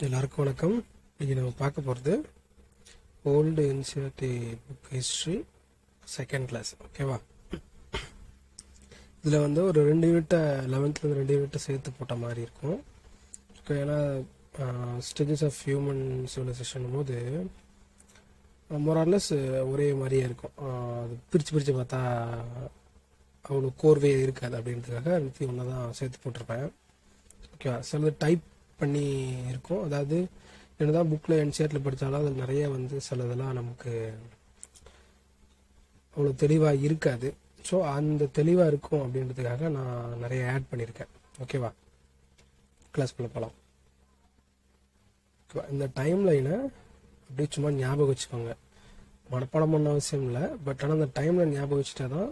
எல்லாருக்கும் வணக்கம். இன்றைக்கி நம்ம பார்க்க போகிறது old NCERT book history second class. ஓகேவா? இதில் வந்து ஒரு 2 யூனிட்டை 11th 2 யூனிட்டை சேர்த்து போட்ட மாதிரி இருக்கும். ஏன்னா ஸ்டேஜஸ் ஆஃப் ஹியூமன் சிவிலைசேஷன் போது மொரார்லெஸ் ஒரே மாதிரியே இருக்கும். அது பிரித்து பார்த்தா அவ்வளோ கோர்வே இருக்காது. அப்படின்றதுக்காக 201 தான் சேர்த்து போட்டிருப்பேன். ஓகேவா? சிலது டைப் பண்ணி இருக்கும். அதாவது என்னதான் புக்கில் என்சிஆர்டில் படித்தாலும் அதில் நிறைய வந்து சிலதெல்லாம் நமக்கு அவ்வளோ தெளிவாக இருக்காது. ஸோ அந்த தெளிவாக இருக்கும் அப்படின்றதுக்காக நான் நிறைய ஆட் பண்ணியிருக்கேன். ஓகேவா? கிளாஸ்குள்ளே போகலாம். ஓகேவா? இந்த டைம் லைனை அப்படியே சும்மா ஞாபகம் வச்சுக்கோங்க. மனப்பாடம் பண்ண அவசியம் இல்லை. பட் ஆனால் அந்த டைமில் ஞாபகம் வச்சுட்டா தான்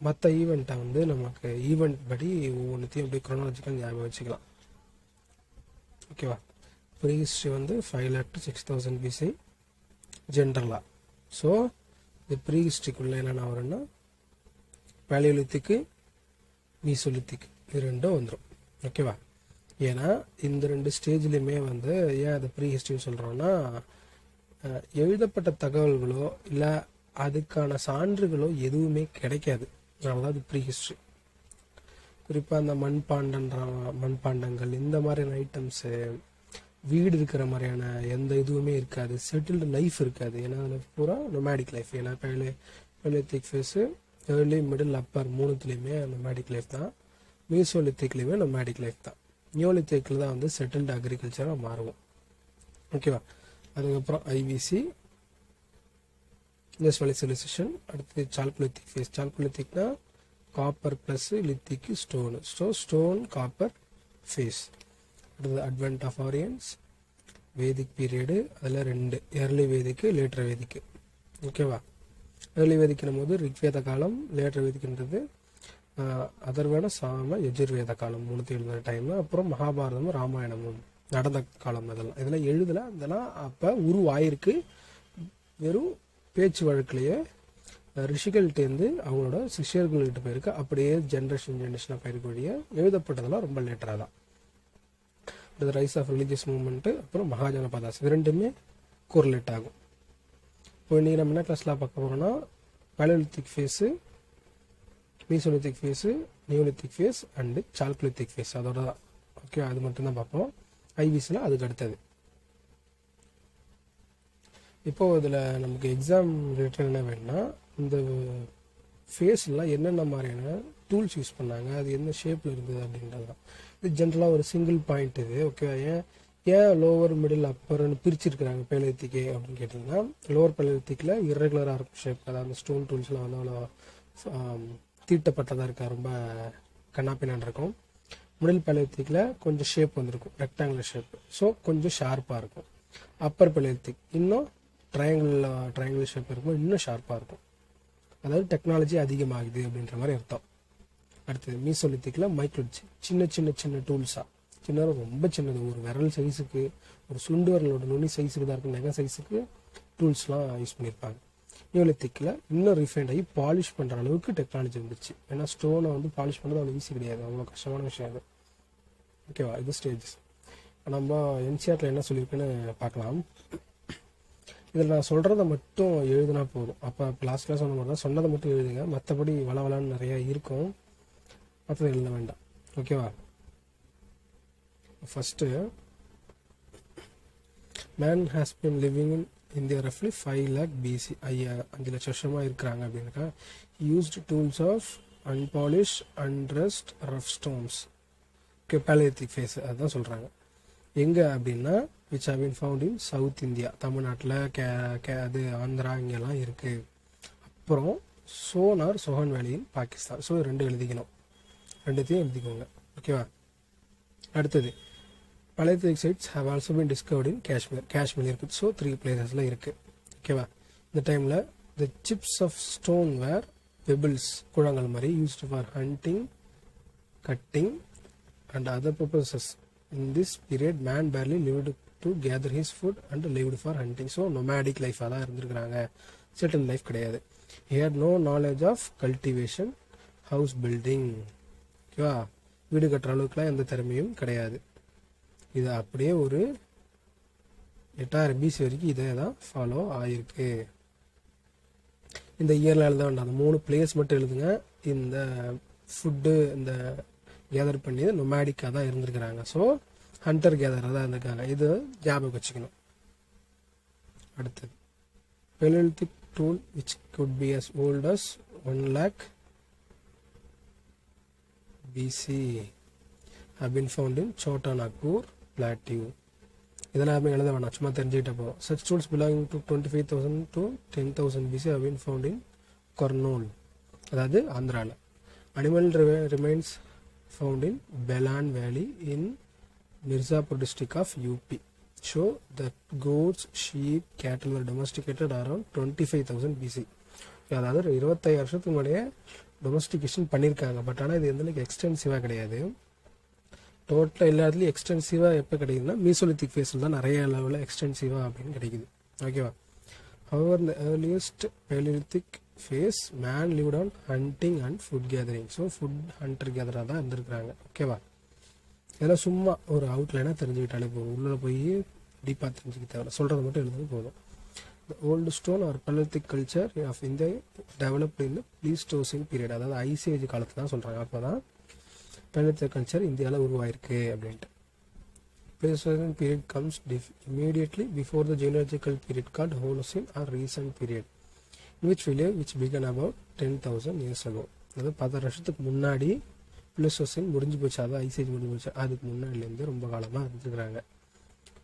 மற்ற ஈவெண்ட்டை வந்து நமக்கு ஈவெண்ட் படி ஒவ்வொன்றுத்தையும் அப்படியே குரோனாலஜிக்கல் ஞாபகம் வச்சுக்கலாம். ஓகேவா? ப்ரீ ஹிஸ்ட்ரி வந்து 5 lakh to 6,000 BC ஜென்ரலாக. ஸோ இந்த ப்ரீ ஹிஸ்ட்ரிக்குள்ளே என்னென்ன வரும்னா பேலியோலித்திக்கு, மீசோலித்திக் இது ரெண்டும் வந்துடும். ஓகேவா? ஏன்னா இந்த 2 ஸ்டேஜ்லேயுமே வந்து ஏன் அதை ப்ரீ ஹிஸ்ட்ரின்னு சொல்கிறோன்னா, எழுதப்பட்ட தகவல்களோ இல்லை அதுக்கான சான்றுகளோ எதுவுமே கிடைக்காது. அதனால தான் அது ப்ரீ ஹிஸ்ட்ரி. குறிப்பாக அந்த மண்பாண்டங்கள் இந்த மாதிரியான ஐட்டம்ஸு, வீடு இருக்கிற மாதிரியான எந்த இதுவுமே இருக்காது. செட்டில்டு லைஃப் இருக்காது. ஏன்னா அதில் பூரா நொமேடிக் லைஃப். ஏன்னா paleolithic phase, early, middle, upper மூணுத்துலேயுமே நொமேடிக் லைஃப் தான். மீசோலித்திக்லேயுமே நொமேடிக் லைஃப் தான். நியோலித்திக்கில் தான் வந்து செட்டில்டு அக்ரிகல்ச்சராக மாறுவோம். ஓகேவா? அதுக்கப்புறம் ஐவிசி, இண்டஸ் வேலி சிவிலைசேஷன். அடுத்து சால்கோலித்திக் ஃபேஸ். சால்கோலித்திக்னா copper plus lithic stone. Stone copper phase. அடுத்தது advent of Aryans, Vedic period. அதில் 2, ஏர்லி வேதிக்கு, லேட்டர் வேதிக்கு. ஓகேவா? ஏர்லி வேதிக்கினும் போது ரிக்வேத காலம், லேட்டர் வேதிக்கின்றது அதர்வேத, சாம, யஜுர்வேத காலம் 3 எழுதுகிற டைம். அப்புறம் மகாபாரதமும் ராமாயணமும் நடந்த காலம். இதெல்லாம் எழுதலை. அதெல்லாம் அப்போ உருவாயிருக்கு. வெறும் பேச்சு வழக்கிலேயே ரிஷிகள்கிட்டேருந்து அவங்களோட சிஷ்யர்கள்கிட்ட போயிருக்கு. அப்படியே ஜென்ரேஷனாக போயிருக்க வழிய எழுதப்பட்டதெல்லாம் ரொம்ப லேட்டராக தான். அடுத்த ரைஸ் ஆஃப் ரிலீஜியஸ் மூவ்மெண்ட்டு, அப்புறம் மகாஜனபதாஸ். இது ரெண்டுமே கோரிலேட் ஆகும். இப்போ இன்றைக்கி நம்ம என்ன கிளாஸில் பார்க்க போகிறோம்னா paleolithic phase, mesolithic phase, neolithic phase and chalcolithic phase. அதோட தான். ஓகே, அது மட்டும்தான் பார்ப்போம். ஐவிஸில் அதுக்கு அடுத்தது. இப்போது இதில் நமக்கு எக்ஸாம் ரிலேட்டட் என்ன வேணும்னா, இந்த ஃபேஸ்லாம் என்னென்ன மாதிரியான டூல்ஸ் யூஸ் பண்ணாங்க, அது என்ன ஷேப்பில் இருந்தது அப்படின்றது தான். இது ஜென்ரலாக ஒரு சிங்கிள் பாயிண்ட் இது. ஓகே, ஏன் லோவர், மிடில், அப்பர்னு பிரிச்சிருக்கிறாங்க பேலியோலித்திக்கே அப்படின்னு கேட்டிங்கன்னா, லோவர் பேலியோலித்திக்கில் இர்ரெகுலராக இருக்கும் ஷேப். அதாவது அந்த ஸ்டோன் டூல்ஸ்லாம் வந்து அவ்வளோ தீட்டப்பட்டதாக இருக்கா, ரொம்ப கண்ணாப்பின்னான் இருக்கும். மிடில் பேலியோலித்திக்கில் கொஞ்சம் ஷேப் வந்துருக்கும், ரெக்டாங்குலர் ஷேப். ஸோ கொஞ்சம் ஷார்ப்பாக இருக்கும். அப்பர் பேலியோலித்திக் இன்னும் ட்ரையாங்குலர் ஷேப் இருக்கும், இன்னும் ஷார்ப்பாக இருக்கும். அதாவது டெக்னாலஜி அதிகமாகுது அப்படின்ற மாதிரி அர்த்தம். அடுத்தது மீசோலித்திக்கில் மைக்ரோஜி, சின்ன டூல்ஸாக, ரொம்ப சின்னது, ஒரு விரல் சைஸுக்கு, ஒரு சுண்டு விரலோட நுனி சைஸுக்கு தான் இருக்கும், நெகை சைஸுக்கு டூல்ஸ்லாம் யூஸ் பண்ணியிருப்பாங்க. நியோலித்திக்கில் இன்னும் ரிஃபைண்ட் ஆகி பாலிஷ் பண்ணுற அளவுக்கு டெக்னாலஜி வந்துருச்சு. ஏன்னா ஸ்டோனை வந்து பாலிஷ் பண்ணுறது அவ்வளோ ஈஸி கிடையாது, அவ்வளோ கஷ்டமான விஷயம் அது. ஓகேவா? இது ஸ்டேஜஸ். நம்ம என்சிஆர்டில் என்ன சொல்லியிருக்குன்னு பார்க்கலாம். இதில் நான் சொல்கிறத மட்டும் எழுதுனா போதும். அப்போ லாஸ்ட் கிளாஸ் சொன்ன மாதிரி தான், சொன்னதை மட்டும் எழுதுங்க. மற்றபடி வளவலான்னு நிறையா இருக்கும், மற்றது எழுத வேண்டாம். ஓகேவா? First, man has been living in India ரஃப்லி 5 lakh BC. 5 லட்சம் வருஷமாக இருக்கிறாங்க அப்படின்னாக்கா, used tools of unpolished, unrest, rough stones. Okay, paleolithic phase அதுதான் சொல்கிறாங்க. எங்கே அப்படின்னா which have been found in south India, தமிழ்நாட்டில், அது ஆந்திரா இங்கெல்லாம் இருக்குது. அப்புறம் சோஹன் வேலி இன் பாகிஸ்தான். ஸோ 2 எழுதிக்கணும், 2த்தையும் எழுதிக்கோங்க. ஓகேவா? அடுத்தது paleolithic sites have also been discovered in Kashmir இருக்குது. ஸோ 3 பிளேசஸில் இருக்குது. ஓகேவா? இந்த டைமில் the chips of stone were pebbles, குழங்கள் மாதிரி, used for hunting, cutting and other purposes. In this period, man barely lived to gather his food and lived for hunting. So nomadic life தான் இருந்திருக்கிறாங்க, settled life கிடையாது. He had no knowledge of cultivation, house building. ஓகேவா? வீடு கட்டுற அளவுக்குலாம் எந்த திறமையும் கிடையாது. இது அப்படியே ஒரு 8000 BC வரைக்கும் இதே தான் ஃபாலோ ஆகிருக்கு. இந்த இயரில் எழுத வேண்டாம், அந்த 3 பிளேஸ் மட்டும் எழுதுங்க. இந்த ஃபுட்டு இந்த கேதர் பண்ணி நொமேடிக்காக தான் இருந்திருக்கிறாங்க. ஸோ ஹண்டர் கேதராக தான் இருந்திருக்காங்க. இது ஞாபகம் வச்சுக்கணும். அடுத்தது Paleolithic tool which could be as old as 1 lakh BC have been found in Chota Nagpur Plateau. இதெல்லாம் எழுத வேணாம், சும்மா தெரிஞ்சுக்கிட்ட போகிறோம். Such tools belonging to 25,000 to 10,000 BC have been found in Kurnool, அதாவது ஆந்திராவில். Animal remains found in Belan Valley in Mirzapur district of UP. Show that goats, sheep, cattle were domesticated around 25,000 BC. அதாவது 25 வருஷத்துக்கு முன்னாடியே domestication பண்ணியிருக்காங்க. But ஆனால் இது எந்தளவுக்கு எக்ஸ்டென்சிவாக கிடையாது. டோட்டலாக எல்லா இடத்துலையும் எக்ஸ்டென்சிவாக எப்போ கிடைக்குதுன்னா மீசோலித்திக் ஃபேஸில் தான் நிறைய லெவலில் எக்ஸ்டென்சிவாக அப்படின்னு கிடைக்குது. ஓகேவா? However, in the earliest Paleolithic phase, man lived on hunting and food gathering. So food hunter கேதராக தான் இருந்திருக்கிறாங்க. ஓகேவா? இதெல்லாம் சும்மா ஒரு அவுட்லைனாக தெரிஞ்சுக்கிட்டாலே போதும். உள்ளே போய் டீப்பாக தெரிஞ்சுக்க தேவை, சொல்கிறது மட்டும் எழுதுறது போதும். The old stone or Paleolithic culture of India developed in the Pleistocene period, அதாவது ஐஸ் ஏஜ் காலத்தில் தான் சொல்கிறாங்க. அப்போ தான் Paleolithic கல்ச்சர் இந்தியாவில் உருவாயிருக்கு அப்படின்ட்டு. Pleistocene period comes immediately before the geological period called Holocene or recent period, which began about 10,000 years ago. அதாவது 10 வருஷத்துக்கு முன்னாடி Pleistocene முடிஞ்சு போச்சு, அதாவது ஐஸ் ஏஜ் முடிஞ்சு போச்சு. அதுக்கு முன்னாடிலேருந்து ரொம்ப காலமாக இருந்துக்கிறாங்க.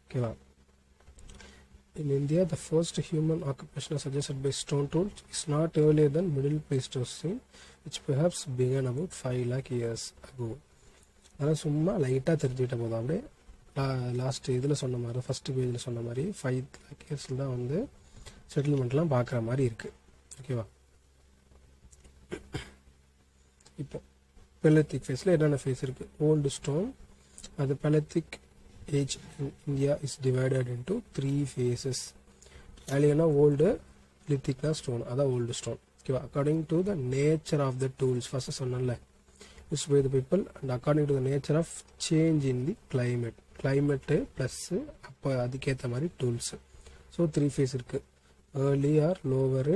ஓகேவா? In India, the first human occupation suggested by stone tools is not earlier than Middle Pleistocene, which perhaps began about 5 lakh years ago. அதனால் சும்மா லைட்டாக தெரிஞ்சுக்கிட்ட போதும். அப்படியே லாஸ்ட் இதில் சொன்ன மாதிரி, ஃபஸ்ட்டு பேஜில் சொன்ன மாதிரி 5 lakh இயர்ஸில் தான் வந்து செட்டில்மெண்ட்லாம் பார்க்குற மாதிரி இருக்குது. ஓகேவா? இப்போ Paleolithic ஃபேஸில் என்னென்ன ஃபேஸ் இருக்குது? Old stone. அது Paleolithic age in India is divided into 3 phases. Aliyana old, lithic na stone, ada old stone. Okay, according to the nature of the tools, first sonnalla used by the people, and according to the nature of change in the climate plus appo adiketha mari tools. So 3 phase irukku. Early or lower,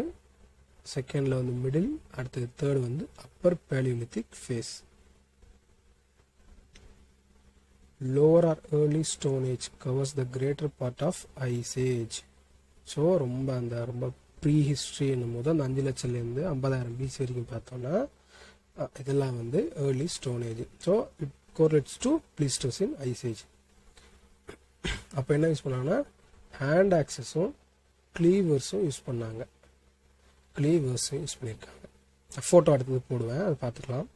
second la vandu middle, adutha third vandu upper Paleolithic phase. Lower or early stone age covers the greater part of ice age. So ரொம்ப pre history என்னும் போது அந்த 5 லட்சம்லேருந்து 50,000 BC வரைக்கும் பார்த்தோம்னா இதெல்லாம் வந்து early stone age. So it correlates to pleistocene ice age. அப்போ என்ன யூஸ் பண்ணாங்கன்னா ஹேண்ட் ஆக்சஸும் க்ளீவர்ஸும் யூஸ் பண்ணாங்க. க்ளீவர்ஸும் யூஸ் பண்ணியிருக்காங்க. ஃபோட்டோ எடுத்தது போடுவேன், அதை பார்த்துக்கலாம்.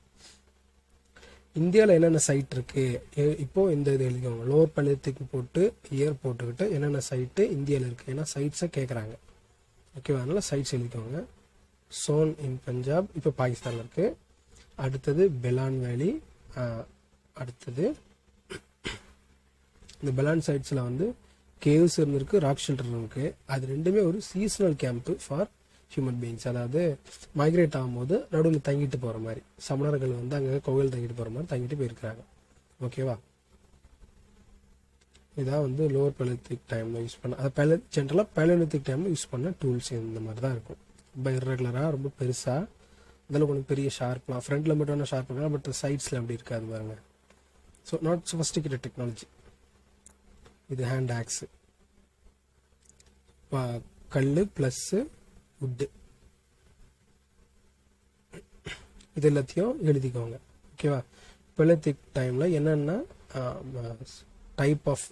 இந்தியாவில் என்னென்ன சைட் இருக்குது இப்போது இந்த இது எழுதிக்கோங்க. லோவர் Paleolithic போட்டு இயர் போட்டுக்கிட்டு என்னென்ன சைட்டு இந்தியாவில் இருக்குது, ஏன்னா சைட்ஸை கேட்குறாங்க. ஓகேவா? அதனால் சைட்ஸ் எழுதிக்கோங்க. சோன் இன் பஞ்சாப், இப்போ பாகிஸ்தானில் இருக்குது. அடுத்தது பெலான் வேலி. அடுத்தது இந்த பெலான் சைட்ஸில் வந்து கேவ்ஸ் இருந்திருக்கு, ராக் ஷெல்டர் இருக்குது. அது ரெண்டுமே ஒரு seasonal camp for human beings. அதாவது மைக்ரேட் ஆகும்போது நடுவில் தங்கிட்டு போகிற மாதிரி, சமணர்கள் வந்து அங்கே கோவில் தங்கிட்டு போகிற மாதிரி தங்கிட்டு போயிருக்கிறாங்க. ஓகேவா? இதான் வந்து லோவர் Paleolithic டைமில் யூஸ் பண்ண, அது ஜென்ரலாக Paleolithic டைமில் யூஸ் பண்ண டூல்ஸ் இந்த மாதிரி தான் இருக்கும். ரொம்ப இர்ரெகுலராக, ரொம்ப பெருசாக, அதில் கொஞ்சம் பெரிய ஷார்ப்லாம் ஃப்ரண்ட்டில் மட்டும் வேணால் ஷார்ப் பண்ணலாம், பட் சைட்ஸில் அப்படி இருக்காது பாருங்க. So not sophisticated technology. இது ஹேண்ட் ஆக்ஸு, கல் ப்ளஸ்ஸு வுட்டு, இது எல்லாத்தையும் எழுதிக்கோங்க. ஓகேவா? Paleolithic டைமில் என்னென்ன டைப் ஆஃப்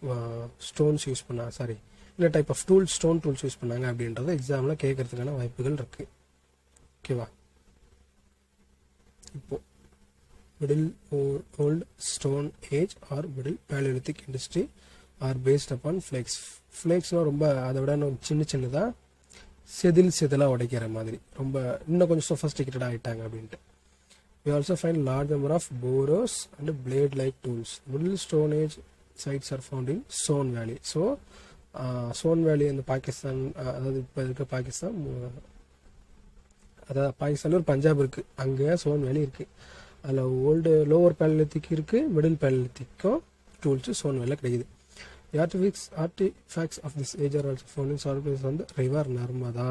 ஸ்டோன்ஸ் யூஸ் பண்ணாங்க, என்ன type of stone tools use பண்ணாங்க அப்படின்றத எக்ஸாமில் கேட்கறதுக்கான வாய்ப்புகள் இருக்குது. ஓகேவா? இப்போ middle old stone age or middle Paleolithic industry are based upon flakes. ஃப்ளேக்ஸ்னால் ரொம்ப அதை விட சின்னதாக செதிலாக உடைக்கிற மாதிரி, ரொம்ப இன்னும் கொஞ்சம் சொஃபஸ்டிகேட்டட் ஆகிட்டாங்க அப்படின்ட்டு. We also find large number of boros and blade-like tools. Middle Stone Age sites are found in Son Valley. So, Son Valley in the Pakistan, அதாவது இப்போ இருக்க பாகிஸ்தான், அதாவது பாகிஸ்தானில் ஒரு பஞ்சாப் இருக்குது, அங்கே சோன் வேலி இருக்குது. அதில் ஓல்டு லோவர் Paleolithic இருக்குது, மிடில் Paleolithic டூல்ஸு சோன் வேலியில் கிடைக்குது. Artifacts of this age are also found in several places on the river Narmada.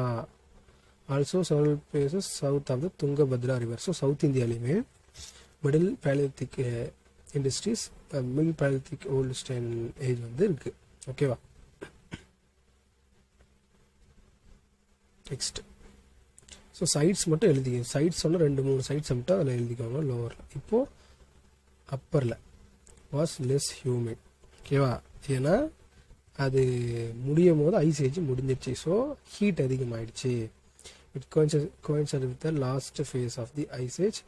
Also several places south of the Tungabhadra river. So South India middle Paleolithic industries, middle Paleolithic old stone age வந்து இருக்கு. ஓகேவா? Next. So sides மட்டும் எழுதிக்கோங்க. Sides சொன்னால் 2-3 sides மட்டும் அதில் எழுதிக்கோங்க லோவரில். இப்போது அப்பரில் வாஸ் லெஸ் ஹியூமிட். ஓகேவா? ஏன்னா அது முடியும் போது ஐஸ் ஏஜ் முடிஞ்சிடுச்சு. ஸோ ஹீட் அதிகமாகிடுச்சு. It coincided with the last phase of the ice age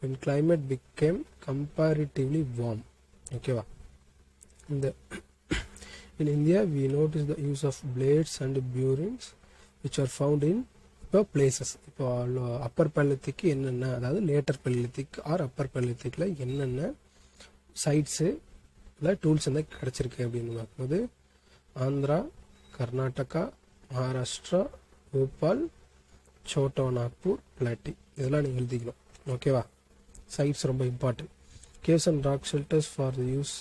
when climate became comparatively warm. ஓகேவா? In India we notice the use of blades and burins which are found in places. இப்போ அப்பர் பலித்திக்கு என்னென்ன, அதாவது later பலித்திக் R Appar பலித்திக்கில் என்னென்ன சைட்ஸு இல்லை tools வந்து கிடச்சிருக்கு அப்படின்னு பார்க்கும்போது ஆந்திரா, கர்நாடகா, மகாராஷ்டிரா, போபால், சோட்டா நாக்பூர், பிளாட்டி, இதெல்லாம் நீங்கள் எழுதிக்கணும். ஓகேவா? சைட்ஸ் ரொம்ப important. Caves and rock shelters for the use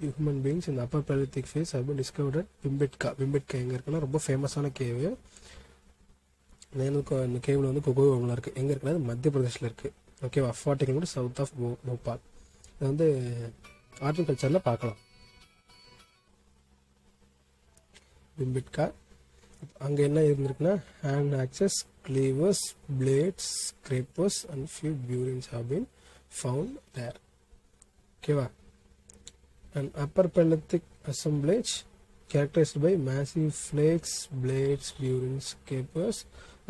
human beings இந்த upper paleolithic phase have been discovered at Bhimbetka. Bhimbetka எங்கே இருக்குன்னா ரொம்ப ஃபேமஸான கேவு. இந்த கேவில் வந்து கொகோவில் இருக்குது. எங்கே இருக்குன்னா மத்திய பிரதேஷில் இருக்குது. ஓகேவா? 40 கிலோமீட்டர் சவுத் ஆஃப் போபால். இது வந்து ஆர்டிகல்ச்சரில் பார்க்கலாம். பிம்பெட்கா அங்கே என்ன இருந்திருக்குன்னா hand axes, cleavers, blades, scrapers and few burins have been found there. ஓகேவா? And upper paleolithic assemblage characterized by massive flakes, blades, burins, scrapers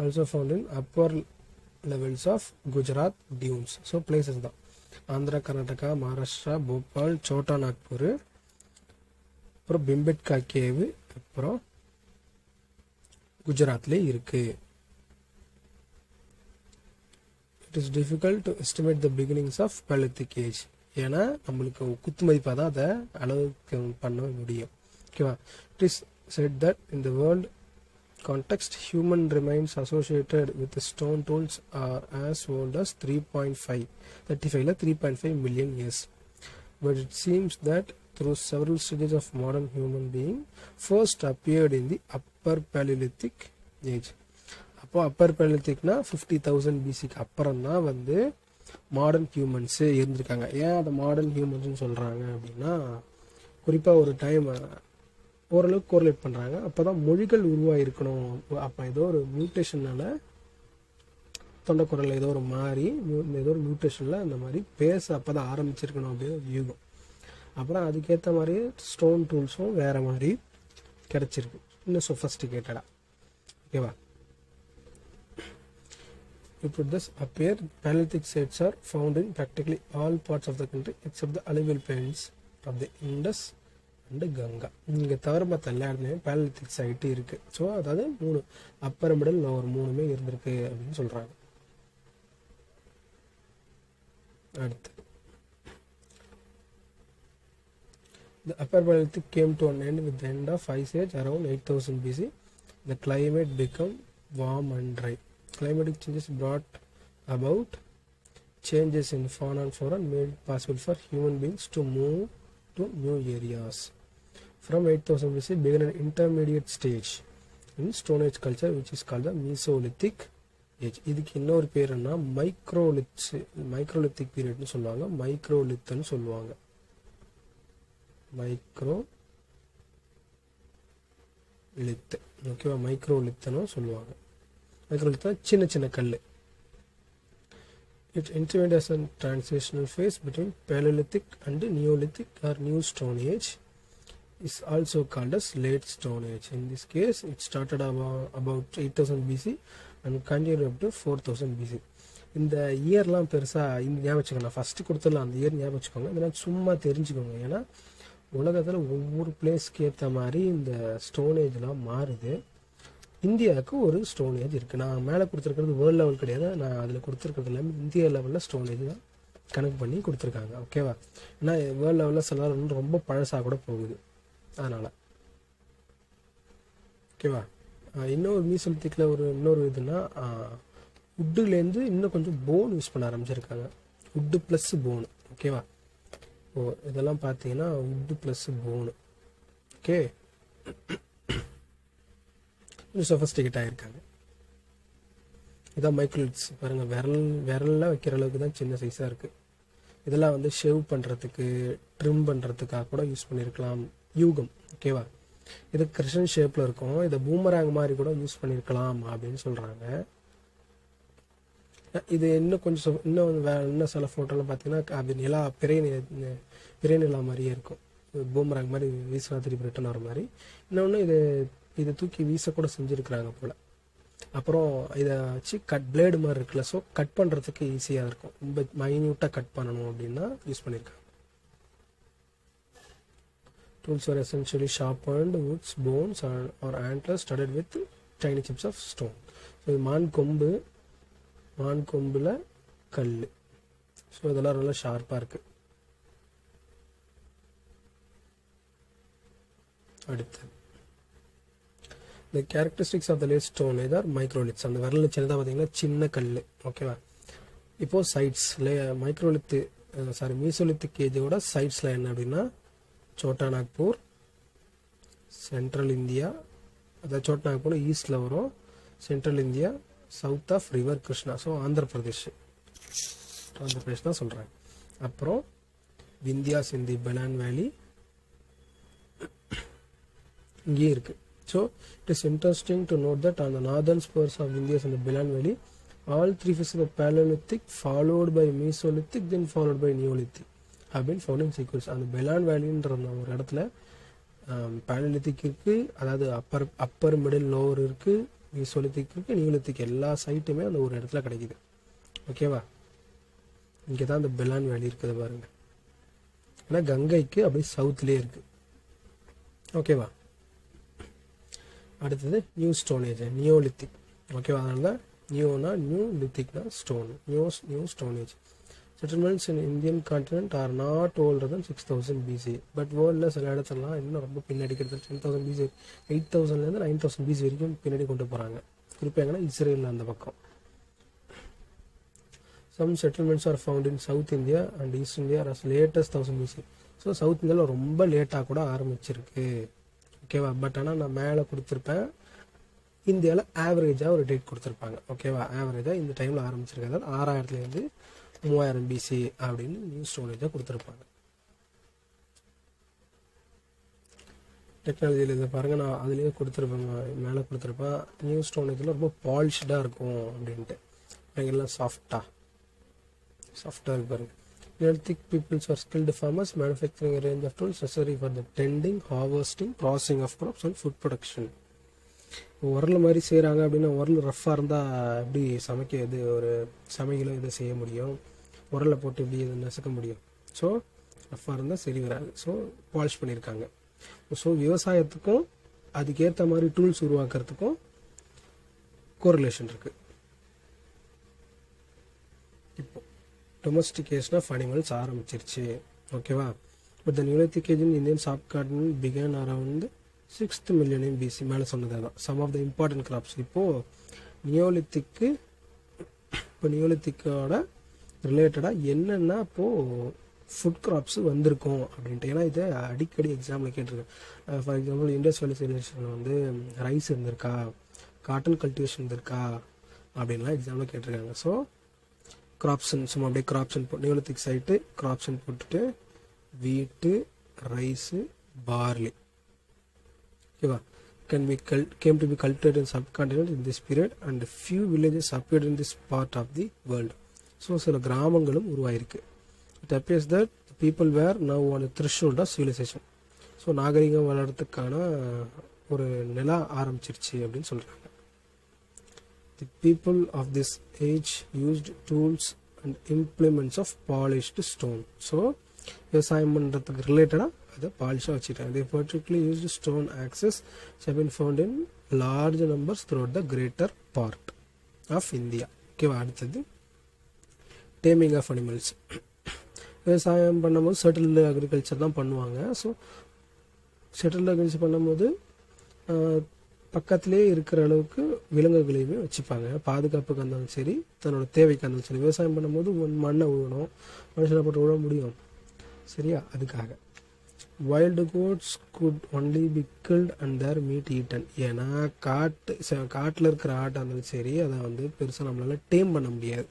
also found in upper levels of Gujarat dunes. So places தான் ஆந்திரா, கர்நாடகா, மகாராஷ்டிரா, போபால், சோட்டா நாக்பூர், அப்புறம் பிம்பெட்கா cave, அப்புறம் குஜராத்லேயே இருக்கு. It is difficult to estimate the beginnings of paleolithic age. ஏன்னா நம்மளுக்கு குத்து மதிப்பாக தான் அதை அளவுக்கு பண்ண முடியும். ஓகேவா? It is set that in the world context human remains associated with the stone tools are as old as 3.5 million years, but it seems that through several stages of modern human being first appeared in the upper Paleolithic age. அப்போ அப்பர் பலித்திக்னா 50,000 பிசிக்கு அப்புறம் தான் வந்து modern humans இருந்திருக்காங்க. ஏன் அதை modern ஹியூமன்ஸ்னு சொல்கிறாங்க அப்படின்னா, குறிப்பாக ஒரு டைம் ஓரளவுக்கு கோரிலேட் பண்ணுறாங்க. அப்போ தான் மொழிகள் உருவாகிருக்கணும். அப்போ ஏதோ ஒரு மியூட்டேஷனால் தொண்டைக்குரல் ஏதோ ஒரு மாதிரி ஏதோ ஒரு மியூட்டேஷனில் அந்த மாதிரி பேச அப்போ தான் ஆரம்பிச்சிருக்கணும் அப்படின்னு யூகம். அப்புறம் அதுக்கேற்ற மாதிரி ஸ்டோன் டூல்ஸும் வேறு மாதிரி கிடச்சிருக்கு, இன்னும் சொஃபஸ்டிகேட்டடாக. ஓகேவா? If it does appear, Paleolithic sites are found in practically all parts of the country except the alluvial plains of the Indus and Ganga. இங்கே தவிர மற்ற எல்லா இடத்துலையும் Paleolithic சைட்டு இருக்குது. ஸோ அதாவது 3 அப்பர் மிடல் லோவர் 3மே இருந்திருக்கு அப்படின்னு சொல்கிறாங்க. அடுத்து the upper Paleolithic came to an end with the end of Ice Age around 8000 BC. The climate became warm and dry. Climatic changes brought about changes in fauna and flora and made it possible for human beings to move to new areas. From 8000 BC began an intermediate stage in Stone Age culture which is called the Mesolithic age. இதுக்கு இன்னொரு பேர் என்ன, microlithic பீரியட்னு சொல்லுவாங்க, மைக்ரோலித்னு சொல்லுவாங்க. மைக்ரோலித். ஓகேவா? மைக்ரோலித்னு சொல்லுவாங்க. மைக்ரோலித்னா சின்ன சின்ன கல். It intervened as a transitional phase between Paleolithic and Neolithic or New Stone Age. Is also called as Late Stone Age. In this case, it started about 8000 BC and continued up to 4000 BC. இந்த இயர்லாம் பெருசாக இந்த ஞாபகம் வச்சுக்கோங்க. நான் first கொடுத்துடலாம் அந்த year ஞாபகம் வச்சுக்கோங்க. இதெல்லாம் சும்மா தெரிஞ்சுக்கோங்க. ஏன்னா உலகத்தில் ஒவ்வொரு பிளேஸ்க்கு ஏற்ற மாதிரி இந்த ஸ்டோன் ஏஜ்லாம் மாறுது. இந்தியாவுக்கு ஒரு ஸ்டோன் ஏஜ் இருக்குது. நான் மேலே கொடுத்துருக்கிறது வேர்ல்டு லெவல் கிடையாது. நான் அதில் கொடுத்துருக்கிறது எல்லாமே இந்தியா லெவலில் ஸ்டோன் ஏஜ் தான் கணக்கு பண்ணி கொடுத்துருக்காங்க. ஓகேவா? ஏன்னா வேர்ல்டு லெவலில் சில ரொம்ப பழசாக கூட போகுது, அதனால். ஓகேவா? இன்னொரு மீசோலித்திக்கில் இன்னொரு இதுனா உட்டுலேருந்து இன்னும் கொஞ்சம் போன் யூஸ் பண்ண ஆரம்பிச்சிருக்காங்க. உட்டு ப்ளஸ் போனு. ஓகேவா? இதெல்லாம் பார்த்தீங்கன்னா உட்டு ப்ளஸ் போனு. ஓகே, கொஞ்சம் சொஃபஸ்டிகேட் ஆகிருக்காங்க. இதான் மைக்ரோலிட்ஸ் பாருங்கள், விரலில் வைக்கிற அளவுக்கு தான் சின்ன சைஸாக இருக்குது. இதெல்லாம் வந்து ஷேவ் பண்ணுறதுக்கு, ட்ரிம் பண்ணுறதுக்காக கூட யூஸ் பண்ணியிருக்கலாம். யூகம், ஓகேவா, இது கிருஷ்ணன் ஷேப்பில் இருக்கும். இதை பூமராங் மாதிரி கூட யூஸ் பண்ணியிருக்கலாம் அப்படின்னு சொல்கிறாங்க. இது இன்னும் கொஞ்சம் இன்னும் சில ஃபோட்டோலாம் பார்த்தீங்கன்னா அது நிலா பிறை நிலா மாதிரியே இருக்கும். பூமராங் மாதிரி வீசினா திருப்பி ரிட்டன் வர மாதிரி. இன்னொன்று இதை தூக்கி வீசக்கூட செஞ்சுருக்குறாங்க போல். அப்புறம் இதை வச்சு பிளேடு மாதிரி இருக்குல்ல, ஸோ கட் பண்ணுறதுக்கு ஈஸியாக இருக்கும். ரொம்ப மைன்யூட்டாக கட் பண்ணணும் அப்படின்னா யூஸ் பண்ணியிருக்காங்க. Tools are essentially sharpened woods, bones or antlers studded with tiny chips of stone. So இது மான் கொம்பில் கல். ஸோ இதெல்லாம் நல்லா ஷார்ப்பாக இருக்குது. அடுத்து the characteristics of the lathe stone are microliths. அந்த விரலில் சின்னதாக பார்த்தீங்கன்னா சின்ன கல், ஓகேவா. இப்போது சைட்ஸ் மீசோலித்திக் ஏஜோட சைட்ஸில் என்ன அப்படின்னா சோட்டா நாக்பூர், சென்ட்ரல் இந்தியா, அதாவது சோட்டா நாக்பூர் ஈஸ்டில் வரும், central India, south of river Krishna, so Andhra Pradesh தான் சொல்கிறாங்க. அப்புறம் விந்தியா சிந்தி பெலான் வேலி இங்கேயே இருக்குது. So it is interesting to note that on the northern spurs of Vindhyas and the Belan Valley, all three phases of the Paleolithic followed by Mesolithic then followed by Neolithic have been found in sequence. அந்த பெலான் வேலின்ற ஒரு இடத்துல பேலலித்திக் இருக்குது, அதாவது upper middle lower இருக்குது, Mesolithic இருக்குது, Neolithic எல்லா சைட்டுமே அந்த ஒரு இடத்துல கிடைக்குது, ஓகேவா. இங்கே தான் அந்த பெலான் வேலி இருக்குது பாருங்கள். ஏன்னா கங்கைக்கு அப்படியே சவுத்துலேயே இருக்குது, ஓகேவா. அடுத்தது நியூ ஸ்டோனேஜ், நியோலித்திக், ஓகேவா. அதனால தான் நியூ லித்திக்னா stone, new stone age. Settlements in Indian continent are not older than 6000 BC. But வேர்ல்டில் சில இடத்துலலாம் இன்னும் ரொம்ப பின்னாடி கிட்டத்தட்ட 10,000 BC, 8000லேருந்து 9000 BC வரைக்கும் பின்னாடி கொண்டு போகிறாங்க. குறிப்பாக எங்கன்னா இஸ்ரேலில் அந்த பக்கம். Some settlements are found in south India and east India as late as 1000 BC. So south இந்தியாவில் ரொம்ப லேட்டாக கூட ஆரம்பிச்சிருக்கு, ஓகேவா. பட் ஆனால் நான் மேலே கொடுத்துருப்பேன், இந்தியாவில் ஆவரேஜாக ஒரு டேட் கொடுத்துருப்பாங்க, ஓகேவா. ஆவரேஜாக இந்த டைமில் ஆரம்பிச்சிருக்காங்க, 6000லேருந்து 3000 BC அப்படின்னு நியூ ஸ்டோனேஜாக கொடுத்துருப்பாங்க. டெக்னாலஜியில் இதை பாருங்கள், நான் அதுலேயே கொடுத்துருப்பேன், மேலே கொடுத்துருப்பேன். நியூ ஸ்டோனேஜில் ரொம்ப பாலிஷ்டாக இருக்கும் அப்படின்ட்டு, எல்லாம் சாஃப்டாக இருக்கு பாருங்கள். Neolithic peoples were skilled farmers manufacturing a range of tools necessary for the tending, harvesting, processing of crops and food production. உரல் மாதிரி செய்கிறாங்க அப்படின்னா உரல் ரஃப்பாக இருந்தால் எப்படி ஒரு சமையலோ இதை செய்ய முடியும், உரலை போட்டு எப்படி இதை நசுக்க முடியும். ஸோ ரஃப்பாக இருந்தால் சரி வராது, ஸோ பாலிஷ் பண்ணியிருக்காங்க. ஸோ விவசாயத்துக்கும் அதுக்கேற்ற மாதிரி டூல்ஸ் உருவாக்குறதுக்கும் கோரிலேஷன் இருக்குது. இப்போ டொமஸ்டிகேஷன் ஆஃப் அனிமல்ஸ் ஆரம்பிச்சிருச்சு, ஓகேவா. But the Neolithic age in Indian subcontinent began around 6th millennium BC. மேலே சொன்னது தான் some of the important crops. இப்போது நியோலித்திக்கோட ரிலேட்டடாக என்னென்னா இப்போது ஃபுட் கிராப்ஸு வந்திருக்கும் அப்படின்ட்டு. ஏன்னா இதை அடிக்கடி எக்ஸாமில் கேட்டிருக்கேன். ஃபார் எக்ஸாம்பிள் இண்டஸ் வேலி சிவிலைசேஷனில் வந்து ரைஸ் இருந்திருக்கா, காட்டன் கல்டிவேஷன் இருந்திருக்கா அப்படின்லாம் எக்ஸாமில் கேட்டிருக்காங்க. ஸோ கிராப்ஸன் சும்மா அப்படியே கிராப்ஸன் நியோலித்திக் சைட்டு கிராப்ஸன் போட்டுட்டு வீட்டு, ரைஸு, பார்லி, ஓகேவா, came to be cultivated in subcontinent in this period and few villages appeared in this part of the world. So சில கிராமங்களும் உருவாயிருக்கு. It appears that the people were now on the threshold of civilization. So நாகரிகம் வளர்கிறதுக்கான ஒரு நிலை ஆரம்பிச்சிருச்சு அப்படின்னு சொல்கிறாங்க. The people of this age used tools and implements of polished stone. So விவசாயம் பண்ணுறதுக்கு ரிலேட்டடாக அதை பாலிஷாக வச்சுட்டாங்க. They particularly used stone axes which have been found in large numbers throughout the greater part of India. ஓகேவா. அடுத்தது taming of animals. விவசாயம் பண்ணும்போது settled agriculture தான் பண்ணுவாங்க. ஸோ செட்டில்டு அக்ரிகல்ச்சர் பண்ணும்போது பக்கத்திலே இருக்கிற அளவுக்கு விலங்குகளையுமே வச்சுப்பாங்க. பாதுகாப்புக்கு இருந்தாலும் சரி, தன்னோட தேவைக்கு இருந்தாலும் சரி. விவசாயம் பண்ணும்போது மண்ணை உழணும், மனுஷனை போட்டு உழ முடியும், சரியா. அதுக்காக wild goats could only be killed and their meat eaten. ஏன்னா காட்டில் இருக்கிற ஆட்டை இருந்தாலும் சரி, அதை வந்து பெருசாக நம்மளால் டேம் பண்ண முடியாது.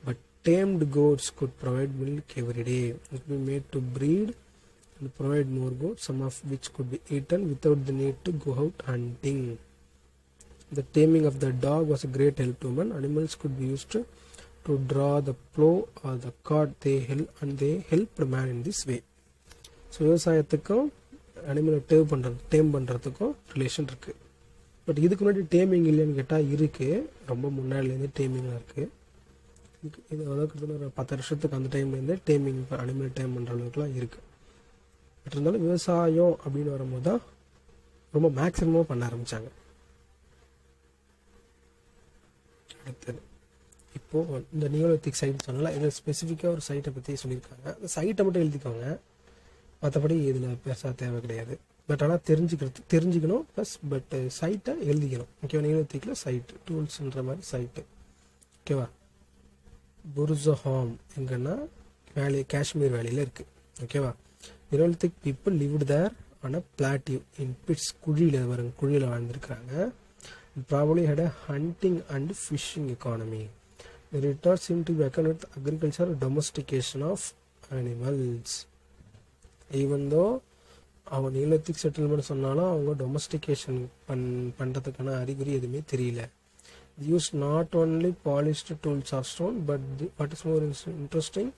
But tamed goats could provide milk every day. It be made to breed and provide more goats, some of which could be eaten without the need to go out hunting. The taming of the dog was a great help to man. Animals could be used to draw the plow or the cart and they helped man in this way. So விவசாயத்துக்கும் அனிமலை dam பண்ணுறதுக்கும் relation இருக்குது. But இதுக்கு முன்னாடி taming இல்லைன்னு கேட்டால் இருக்குது. ரொம்ப முன்னாடிலேருந்து டேமிங்லாம் இருக்குது. இது அதாவது ஒரு 10 வருஷத்துக்கு அந்த டைம்லேருந்து டேமிங் அனிமலை டேம் பண்ணுற அளவுக்குலாம் இருக்குது. பட் இருந்தாலும் விவசாயம் அப்படின்னு வரும்போது தான் ரொம்ப மேக்ஸிமமாக பண்ண ஆரம்பித்தாங்க. அடுத்தது இப்போது இந்த நியோலித்திக் சைட் சொன்னால இதில் ஸ்பெசிஃபிக்காக ஒரு சைட்டை பற்றி சொல்லியிருக்காங்க. அந்த சைட்டை மட்டும் எழுதிக்கோங்க, மற்றபடி இதில் பெருசாக தேவை கிடையாது. பட் ஆனால் தெரிஞ்சுக்கணும் ப்ளஸ் பட் சைட்டை எழுதிக்கணும். ஓகேவா? நியோலித்திக்கில் சைட்டு டூல்ஸுன்ற மாதிரி சைட்டு. ஓகேவா? புர்ஸஹாம் எங்கன்னா காஷ்மீர் வேலியில் இருக்குது. ஓகேவா? Neolithic people lived there on a plateau in pits. குழியில் வாழ்ந்துருக்கிறாங்க. Probably had a hunting and fishing economy. The retards seem to be reckoned with agriculture domestication of animals. Even though அவங்க Neolithic settlement சொன்னாலும் அவங்க domestication பண்ணுறதுக்கான அறிகுறி எதுவுமே தெரியல. Use not only polished tools of stone, but what is more interesting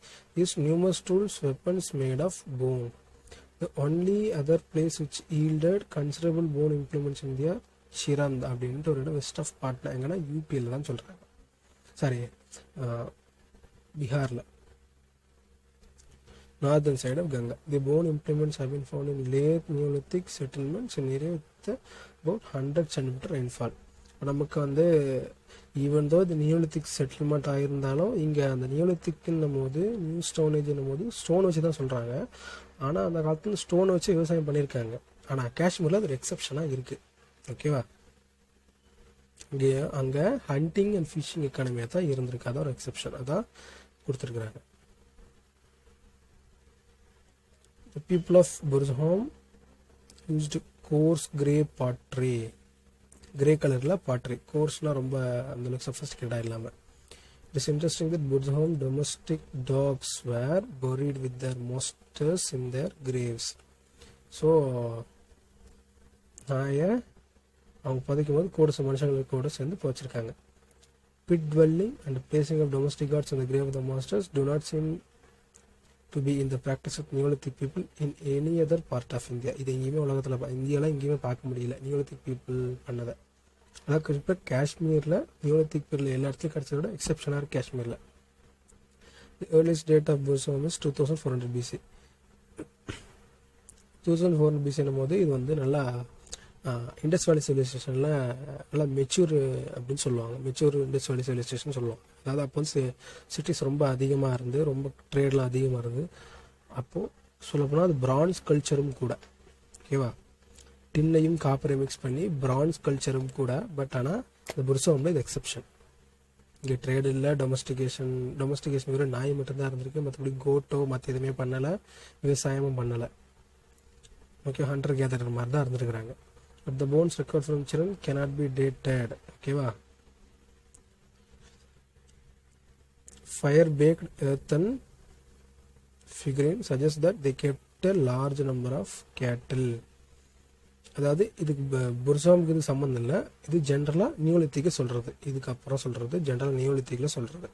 is numerous tools, weapons made of bone. The only other place which yielded considerable bone implements in India, ஷிராந்த் அப்படின்ட்டு ஒரு இடம் west of Patna எங்கன்னா யூபியில் தான் சொல்கிறாங்க. Sorry, பீகாரில் northern side of Ganga. The bone implements have been found in late Neolithic settlements in area with about 100 cm rainfall. நமக்கு வந்து even though இது நியோலித்திக் செட்டில்மெண்ட் ஆகியிருந்தாலும் இங்கே அந்த நியோலித்திக்னும் போது நியூ ஸ்டோனேஜ்னும் போது ஸ்டோன் வச்சு தான் சொல்கிறாங்க. ஆனால் அந்த காலத்தில் ஸ்டோனை வச்சு விவசாயம் பண்ணியிருக்காங்க. ஆனால் காஷ்மீரில் அது ஒரு எக்ஸப்ஷனாக இருக்குது. ஓகேவா? இங்கே அங்கே ஹண்டிங் அண்ட் ஃபிஷிங் எக்கானமியாக தான் இருந்திருக்கு. அதான் ஒரு எக்ஸப்ஷன், அதான் கொடுத்துருக்குறாங்க. The people of Burzahom used coarse grey pottery. Grey கலரில் பாட்ரி, கோர்ஸ்னால் ரொம்ப அந்தளவுக்கு சஃபஸ்டிகேட்டாக இல்லாமல். It is interesting that Burzahom domestic dogs were buried with their masters in their graves. So நாயை அவங்க புதைக்கும் போது கூட மனுஷங்களுக்கு கூட சேர்ந்து புதைச்சிருக்காங்க. Pit dwelling and placing of domestic gods in the grave of the masters do not seem to be in the practice of Neolithic people in any other part of India. இது எங்கேயுமே உலகத்தில் இந்தியாவில் எங்கேயுமே பார்க்க முடியல நியோலித்திக் பீப்புள் பண்ணதை. அதாவது குறிப்பாக காஷ்மீரில் நியோலித்திக் பீப்புள் எல்லா இடத்துலையும் கிடச்சதோட எக்ஸப்ஷனாக இருக்குது காஷ்மீரில். The earliest date of Burzahom is 2400 BC. 2400 BC போது இது வந்து நல்லா இண்டஸ் வேலி சிவிலைசேஷனில் நல்லா மெச்சூர் அப்படின்னு சொல்லுவாங்க. மெச்சூர் இண்டஸ் வேலி சிவிலைசேஷன் சொல்லுவாங்க. அதாவது அப்போ வந்து சிட்டிஸ் ரொம்ப அதிகமாக இருந்து ரொம்ப ட்ரேட்லாம் அதிகமாக இருந்து அப்போது சொல்லப்போனால் அது பிரான்ஸ் கல்ச்சரும் கூட. ஓகேவா? டின்னையும் காப்பரையும் மிக்ஸ் பண்ணி பிரான்ஸ் கல்ச்சரும் கூட. பட் ஆனால் இந்த புர்ஸஹாமில் இது எக்ஸப்ஷன். இங்கே ட்ரேடு இல்லை, டொமஸ்டிகேஷன் வெறும் நாய் மட்டும்தான் இருந்திருக்கு. மற்றபடி கோட்டோ மற்ற எதுவுமே பண்ணலை, விவசாயமும் பண்ணலை. ஓகே, ஹண்டர் கேதர் மாதிரி தான் இருந்துருக்குறாங்க. But the bones recovered from children cannot be dated. ஓகேவா? Fire baked earthen figurine suggests that they kept a large number of cattle. அதாவது இதுக்கு புர்ஸஹாமுக்கு இது சம்மந்தம் இல்லை. இது ஜென்ரலாக நியோலித்திக்கு சொல்கிறது. இதுக்கப்புறம் சொல்கிறது ஜென்ரலாக நியோலித்திக்கில் சொல்கிறது.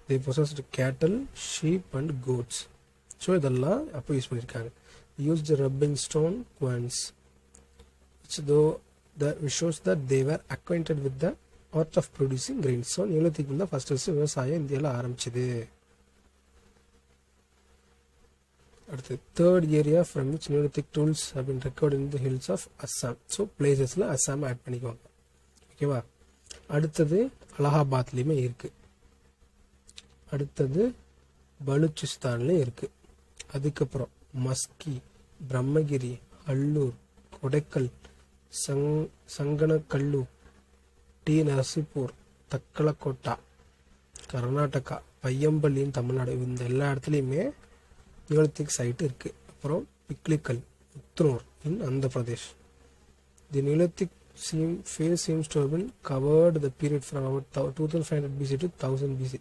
They possessed cattle, sheep and goats. So இதெல்லாம் அப்போ யூஸ் பண்ணியிருக்காங்க. Used rubbing stone quoins, which shows that they were acquainted with the art of producing grains. So neolithic தான் ஃபர்ஸ்ட் விவசாயம் இந்தியாவில் ஆரம்பிச்சது. அடுத்து third area from which neolithic tools have been record in the hills of Assam. So பிளேசஸில் Assam add பண்ணிக்குவாங்க. ஓகேவா? அடுத்தது அலகாபாத்லேயுமே இருக்குது. அடுத்தது பலுச்சிஸ்தான்லேயும் இருக்குது. அதுக்கப்புறம் மஸ்கி, பிரம்மகிரி, அல்லூர், கொடைக்கல், சங்கனக்கல்லு, டி நரசிப்பூர், தக்கலக்கோட்டா கர்நாடகா, பையம்பள்ளின்னு தமிழ்நாடு, இந்த எல்லா இடத்துலையுமே நியோலித்திக் சைட்டு இருக்குது. அப்புறம் Piklikal, Uttanur in Andhra Pradesh. The Neolithic phase seems to have been covered the period from about 2500 BC to 1000 BC.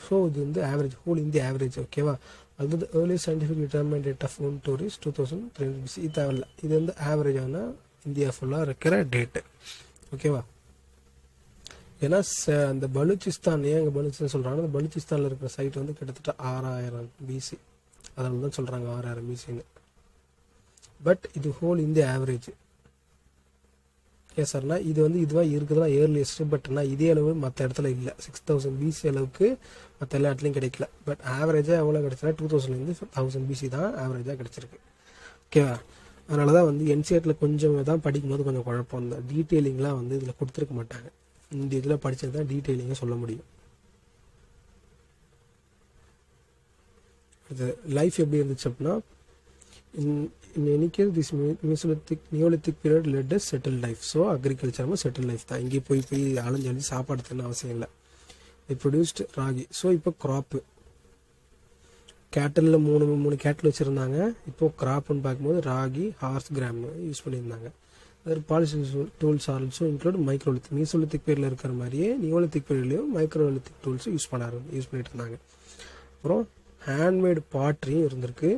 So இது வந்து ஆவரேஜ், ஹோல் இந்தியா ஆவரேஜ். ஓகேவா? அது வந்து early scientific determined date of found tourist 2300 BC. இது தேவையில்ல, இது வந்து ஆவரேஜான இந்தியா ஃபுல்லாக இருக்கிற டேட்டு. ஓகேவா? ஏன்னா அந்த பலூச்சிஸ்தான், ஏன் அங்கே பலூச்சிஸ்தான் சொல்கிறாங்கன்னா, அந்த பலூச்சிஸ்தானில் இருக்கிற சைட் வந்து கிட்டத்தட்ட 6000 BC, அதனால தான் சொல்கிறாங்க 6000 BCன்னு. பட் இது ஹோல் இந்தியா ஆவரேஜ். சார்னா இது வந்து இதுவாக இருக்குதுன்னா ஏர்லியஸ்ட். பட் ஆனால் இதே அளவு மற்ற இடத்துல இல்லை. 6000 BC அளவுக்கு மற்ற எல்லா இடத்துலையும் கிடைக்கல. பட் ஆவரேஜாக எவ்வளோ கிடைச்சுன்னா 2000 1000 BC தான் ஆவரேஜாக கிடச்சிருக்கு. ஓகேவா? அதனால தான் வந்து என்சிஆர்டியில் கொஞ்சம் தான் படிக்கும்போது கொஞ்சம் குழப்பம். இந்த டீட்டெயிலிங்லாம் வந்து இதில் கொடுத்துருக்க மாட்டாங்க. இந்த இதில் படித்தது தான் டீட்டெயிலிங்காக சொல்ல முடியும். இது லைஃப் எப்படி இருந்துச்சு அப்படின்னா, in any case this Neolithic period led a settled life. So agriculture settle life தான். இங்கே போய் அலைஞ்சு சாப்பாடு தரணும் அவசியம் இல்லை. they produced ragi. ஸோ இப்போ க்ராப்பு, கேட்டலில் மூணு கேட்டில் வச்சுருந்தாங்க. இப்போது க்ராப்புன்னு பார்க்கும்போது ராகி, ஹார்ஸ் கிராம் யூஸ் பண்ணியிருந்தாங்க. Other polished tools also include microlithic. Mesolithic பீரியடில் இருக்கிற மாதிரியே நியோலித்திக் பீரியட்லேயும் மைக்ரோலித்திக் டூல்ஸும் யூஸ் பண்ணிட்டு இருந்தாங்க. அப்புறம் ஹேண்ட்மேடு பாட்ரியும் இருந்திருக்கு.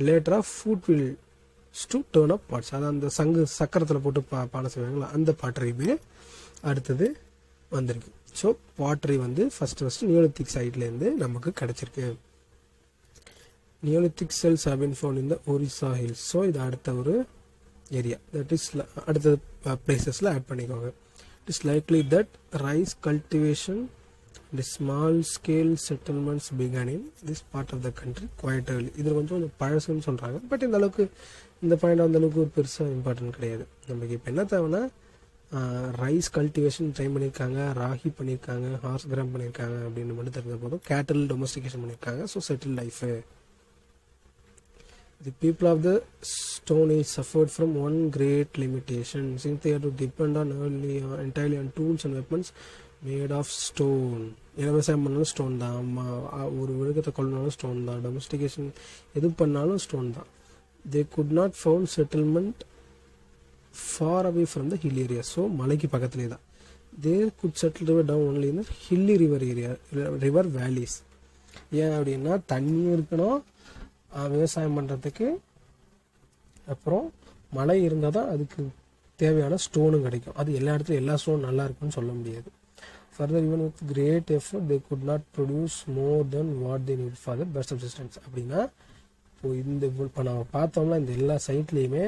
லேட்டராக foot wheels to turn up pots, அதாவது அந்த சக்கரத்தில் போட்டு பானை செய்வாங்களா, அந்த பாட்ரியுமே அடுத்தது வந்திருக்கு. ஸோ பாட்ரி வந்து ஃபஸ்ட்டு நியோலித்திக் சைட்லேருந்து நமக்கு கிடச்சிருக்கு. Neolithic celts have been found in the Orissa hills. So இது அடுத்த ஒரு ஏரியா, தட் இஸ் அடுத்த பிளேசஸில் ஆட் பண்ணிக்கோங்க. It is likely that rice cultivation and small scale settlements began in this part of the country quite early. இது கொஞ்சம் பழசுன்னு சொல்கிறாங்க. But இந்த அளவுக்கு இந்த பாயிண்ட் அந்த அளவுக்கு ஒரு பெருசாக இம்பார்ட்டன்ட் கிடையாது. நமக்கு இப்போ என்ன தேவைன்னா, ரைஸ் கல்டிவேஷன் ட்ரை பண்ணியிருக்காங்க, ராகி பண்ணியிருக்காங்க, ஹார்ஸ் கிராம் பண்ணியிருக்காங்க அப்படின்னு மட்டும் தெரிஞ்ச போதும். கேட்டல் டொமஸ்டிகேஷன் பண்ணியிருக்காங்க. So settle life. The people of the Stone Age suffered from one great limitation, since they had to depend on entirely on tools and weapons made of stone. விவசாயம் பண்ணாலும் stone தான், ஒரு விழுகத்தை கொள்ளனாலும் ஸ்டோன் தான், domestication எது பண்ணாலும் stone தான். They could not found settlement far away from the hill area. So மலைக்கு பக்கத்துலேயே தான். They could settle river down only in hilly river valleys. ஏன் அப்படின்னா தண்ணியும் இருக்கணும் விவசாயம் பண்ணுறதுக்கு, அப்புறம் மழை இருந்தால் தான் அதுக்கு தேவையான ஸ்டோனும் கிடைக்கும். அது எல்லா இடத்துலையும் எல்லா ஸ்டோன் நல்லா இருக்குன்னு சொல்ல முடியாது. Further, even with great effort, they could not produce more than what they need for the best subsistence. அப்படின்னா இப்போ நம்ம பார்த்தோம்னா இந்த எல்லா சைட்லேயுமே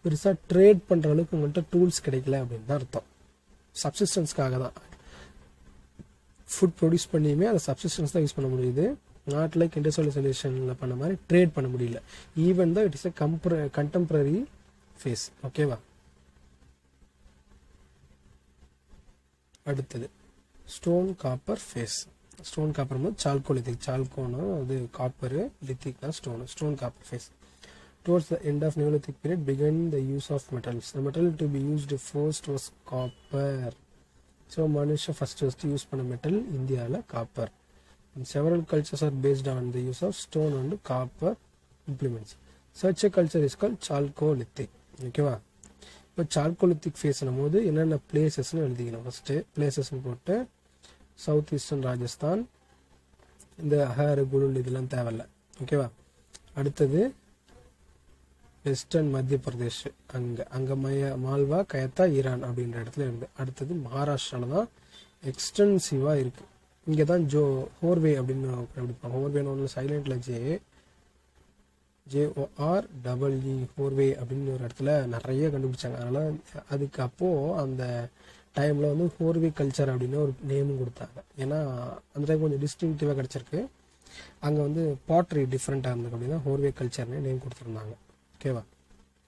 பெருசாக ட்ரேட் பண்ணுற அளவுக்கு உங்கள்கிட்ட டூல்ஸ் கிடைக்கல அப்படின்னு தான் அர்த்தம். சப்சிஸ்டன்ஸ்க்காக தான் ஃபுட் ப்ரொடியூஸ் பண்ணியுமே அதை சப்சிஸ்டன்ஸ் தான் யூஸ் பண்ண முடியுது. நாட் லைக் இண்டஸ்ட்ரியலைசேஷனில் பண்ண மாதிரி ட்ரேட் பண்ண முடியல. ஈவன் தான் it is a contemporary phase. ஓகேவா? அடுத்தது stone copper phase. Stone copper போது சால்கோலித்திக், சால்கோனா அது காப்பரு, லித்திக்னா stone copper phase. Towards the end of Neolithic period began the use of metals. The metal to be used first was copper. So மனுஷன் first use பண்ண metal இந்தியாவில் copper. Several cultures are based on the use of stone and copper implements. Such a culture is called Chalcolithic. ஓகேவா? இப்போ chalcolithic ஃபேஸ்னும் போது என்னென்ன பிளேசஸ்ன்னு எழுதிக்கணும். First பிளேசஸ்ன்னு போட்டு south eastern Rajasthan, இந்த அஹார் குலுல் இதெல்லாம் தேவையில்ல. ஓகேவா? அடுத்தது வெஸ்டர்ன் மத்திய பிரதேஷ், அங்கே மால்வா, கயத்தா, ஈரான் அப்படின்ற இடத்துல இருந்து. அடுத்தது மகாராஷ்டிராவில் தான் எக்ஸ்டென்சிவாக இருக்குது. இங்கே தான் ஹோர்வே அப்படின்னு கண்டுபிடிப்பாங்க. ஹோர்வேன்னு ஒன்று சைலண்டில் JOREE ஹோர்வே அப்படின்னு ஒரு இடத்துல நிறைய கண்டுபிடிச்சாங்க. அதனால் அதுக்கு அப்போது அந்த டைமில் வந்து ஹோர்வே கல்ச்சர் அப்படின்னு ஒரு நேமும் கொடுத்தாங்க. ஏன்னா அந்த டைம் கொஞ்சம் டிஸ்டிங்டிவாக கிடச்சிருக்கு. அங்கே வந்து பாட்ரி டிஃப்ரெண்ட்டாக இருந்தது அப்படின்னா ஹோர்வே கல்ச்சர்னு நேம் கொடுத்துருந்தாங்க. ஓகேவா?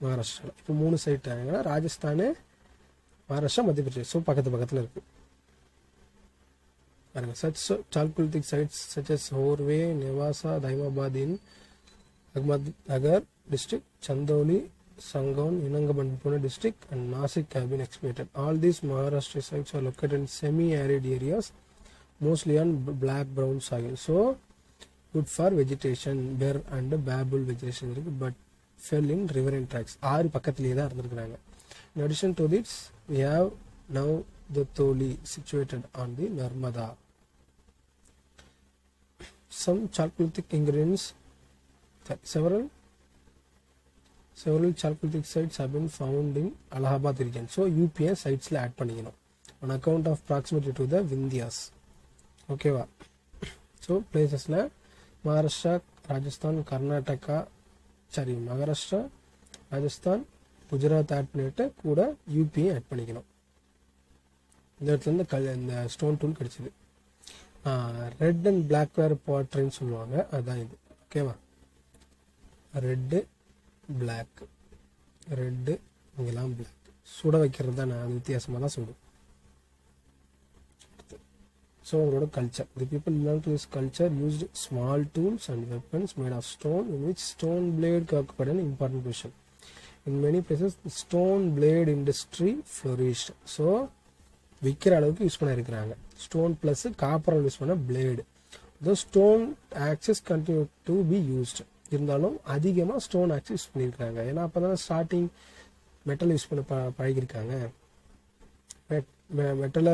மகாராஷ்டிராவில் இப்போ 3 சைட் ஆகுங்கன்னா ராஜஸ்தான், மகாராஷ்டிரா, மத்திய பிரதேஷ். ஸோ பக்கத்தில் இருக்குது பாருங்கள். Chalcolithic sites such as Horve, Nevasa, Daimabad in Ahmednagar district, Chandoli, Sangaon, Inangaban district and Nasik have been excavated. All these Maharashtra sites are located in semi-arid areas, mostly on black-brown soil. So good for vegetation, bare and babble vegetation, but fell in riverine tracks. 6 பக்கத்திலேயே தான் இருந்திருக்கிறாங்க. In addition to this, we have now the Toli situated on the Narmada. Some Chalcolithic ingredients, several Chalcolithic sites have been found in Allahabad region. So UPA sites la add பண்ணிக்கணும் on account of proximity to the Vindhyas. ஓகேவா? So பிளேசஸில் Maharashtra, Rajasthan, Karnataka, Maharashtra, Rajasthan, Gujarat add பண்ணிட்டு கூட யூபியை add பண்ணிக்கணும். இந்த இடத்துலேருந்து இந்த ஸ்டோன் டூல் கிடச்சிது. ரெட் அண்ட் பிளாக் வேர் பாட்ரின்னு சொல்லுவாங்க, அதுதான் இது. ஓகேவா? ரெட்டு பிளாக், ரெட்டு இங்கெல்லாம் பிளாக். சுட வைக்கிறது தான், நான் வித்தியாசமாக தான் சுடும். ஸோ அவங்களோட culture, the people belong to this culture used small tools and weapons made of stone in which stone blade occupied an important position. In many places stone blade industry flourished. So விற்கிற அளவுக்கு use பண்ணியிருக்கிறாங்க. Stone plus காப்பரால் use பண்ண blade. The stone access continue to be used. இருந்தாலும் அதிகமாக stone access use பண்ணியிருக்காங்க. ஏன்னா அப்போ தான் ஸ்டார்டிங் மெட்டல் யூஸ் பண்ண பழகிருக்காங்க. மெட்டலை